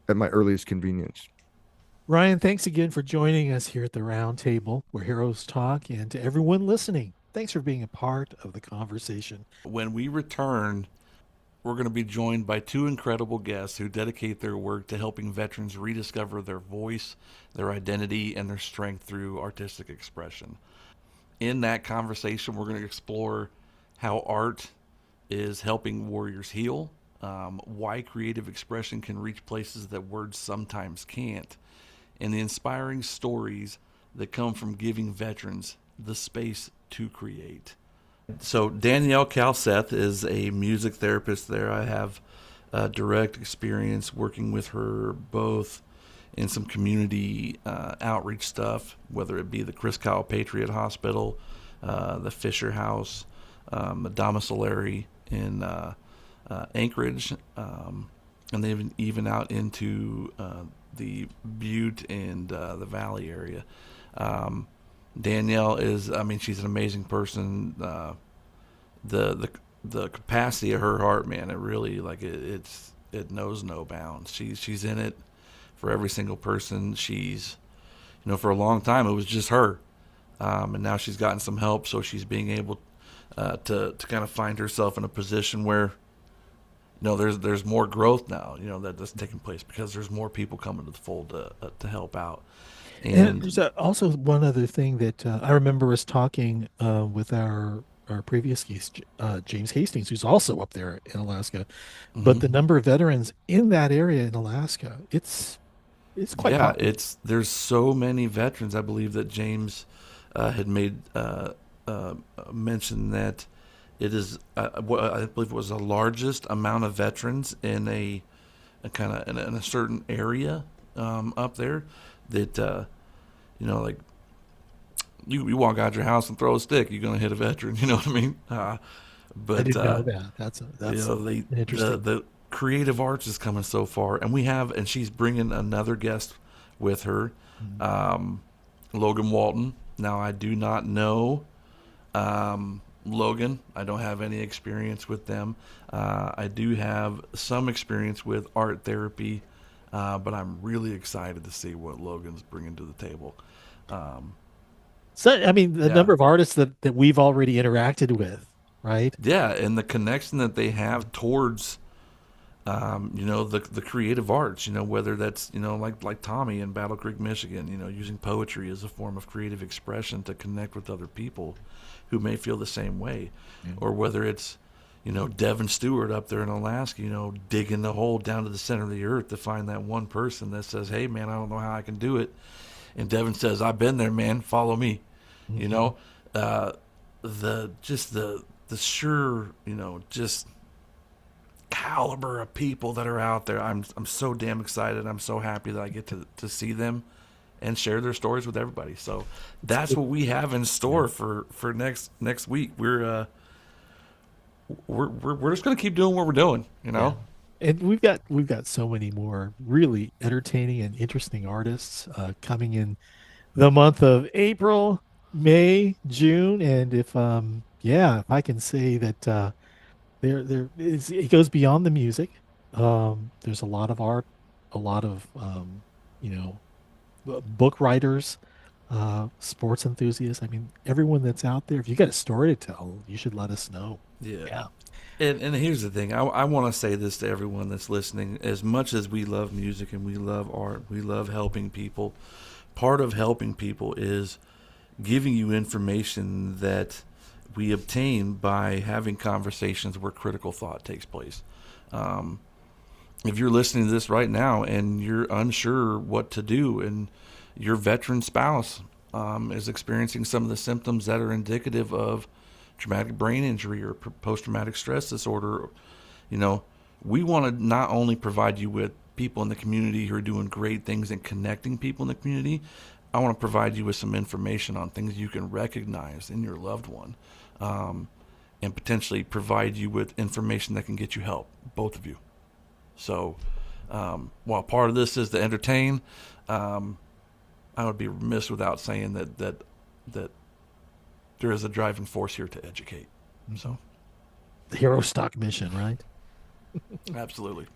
at my earliest convenience. Ryan, thanks again for joining us here at the round table where heroes talk, and to everyone listening, thanks for being a part of the conversation. When we return, we're going to be joined by two incredible guests who dedicate their work to helping veterans rediscover their voice, their identity, and their strength through artistic expression. In that conversation, we're going to explore how art is helping warriors heal, why creative expression can reach places that words sometimes can't, and the inspiring stories that come from giving veterans the space to create. So Danielle Calseth is a music therapist there. I have direct experience working with her both in some community outreach stuff, whether it be the Chris Kyle Patriot Hospital, the Fisher House, the domiciliary in Anchorage, and they've even out into the Butte and the Valley area. Danielle is, I mean, she's an amazing person. The capacity of her heart, man, it really it knows no bounds. She's in it for every single person. She's, for a long time it was just her, and now she's gotten some help, so she's being able to kind of find herself in a position where there's more growth now, that's taking place because there's more people coming to the fold to help out. And there's also one other thing that I remember us talking with our previous guest, James Hastings, who's also up there in Alaska. Mm-hmm. But the number of veterans in that area in Alaska, it's quite popular. There's so many veterans. I believe that James had made mention that it is I believe it was the largest amount of veterans in a kind of in a certain area up there that like you walk out your house and throw a stick, you're gonna hit a veteran. You know what I mean? But I didn't know that. That's interesting. The creative arts is coming so far, and she's bringing another guest with her, Logan Walton. Now I do not know Logan. I don't have any experience with them. I do have some experience with art therapy, but I'm really excited to see what Logan's bringing to the table. So, I mean, the number of artists that we've already interacted with, right? Yeah, and the connection that they have towards, the creative arts, whether that's, like Tommy in Battle Creek, Michigan, using poetry as a form of creative expression to connect with other people who may feel the same way. Mm-hmm. Or whether it's, Devin Stewart up there in Alaska, digging the hole down to the center of the earth to find that one person that says, hey, man, I don't know how I can do it. And Devin says, I've been there, man. Follow me. Mm-hmm. The sure, just caliber of people that are out there. I'm so damn excited. I'm so happy that I get to see them and share their stories with everybody. So that's what we have in store for next week. We're just gonna keep doing what we're doing, Yeah. And we've got so many more really entertaining and interesting artists coming in the month of April, May, June, and if I can say that it goes beyond the music. There's a lot of art, a lot of book writers, sports enthusiasts. I mean, everyone that's out there. If you got a story to tell, you should let us know. Yeah. And here's the thing. I want to say this to everyone that's listening. As much as we love music and we love art, we love helping people. Part of helping people is giving you information that we obtain by having conversations where critical thought takes place. If you're listening to this right now and you're unsure what to do, and your veteran spouse is experiencing some of the symptoms that are indicative of traumatic brain injury or post-traumatic stress disorder, we want to not only provide you with people in the community who are doing great things and connecting people in the community. I want to provide you with some information on things you can recognize in your loved one, and potentially provide you with information that can get you help, both of you. So while part of this is to entertain, I would be remiss without saying that there is a driving force here to educate. So The Hero Stock mission, right? absolutely.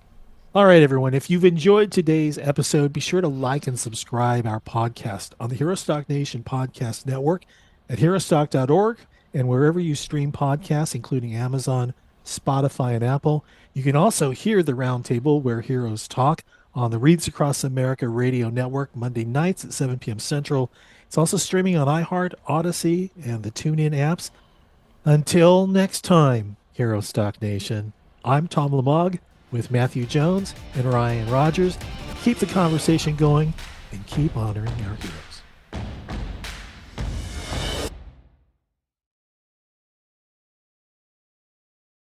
All right, everyone. If you've enjoyed today's episode, be sure to like and subscribe our podcast on the Hero Stock Nation Podcast Network at herostock.org and wherever you stream podcasts, including Amazon, Spotify, and Apple. You can also hear the Roundtable Where Heroes Talk on the Reads Across America radio network Monday nights at 7 p.m. Central. It's also streaming on iHeart, Odyssey, and the TuneIn apps. Until next time, Hero Stock Nation, I'm Tom Lamog with Matthew Jones and Ryan Rogers. Keep the conversation going and keep honoring our heroes.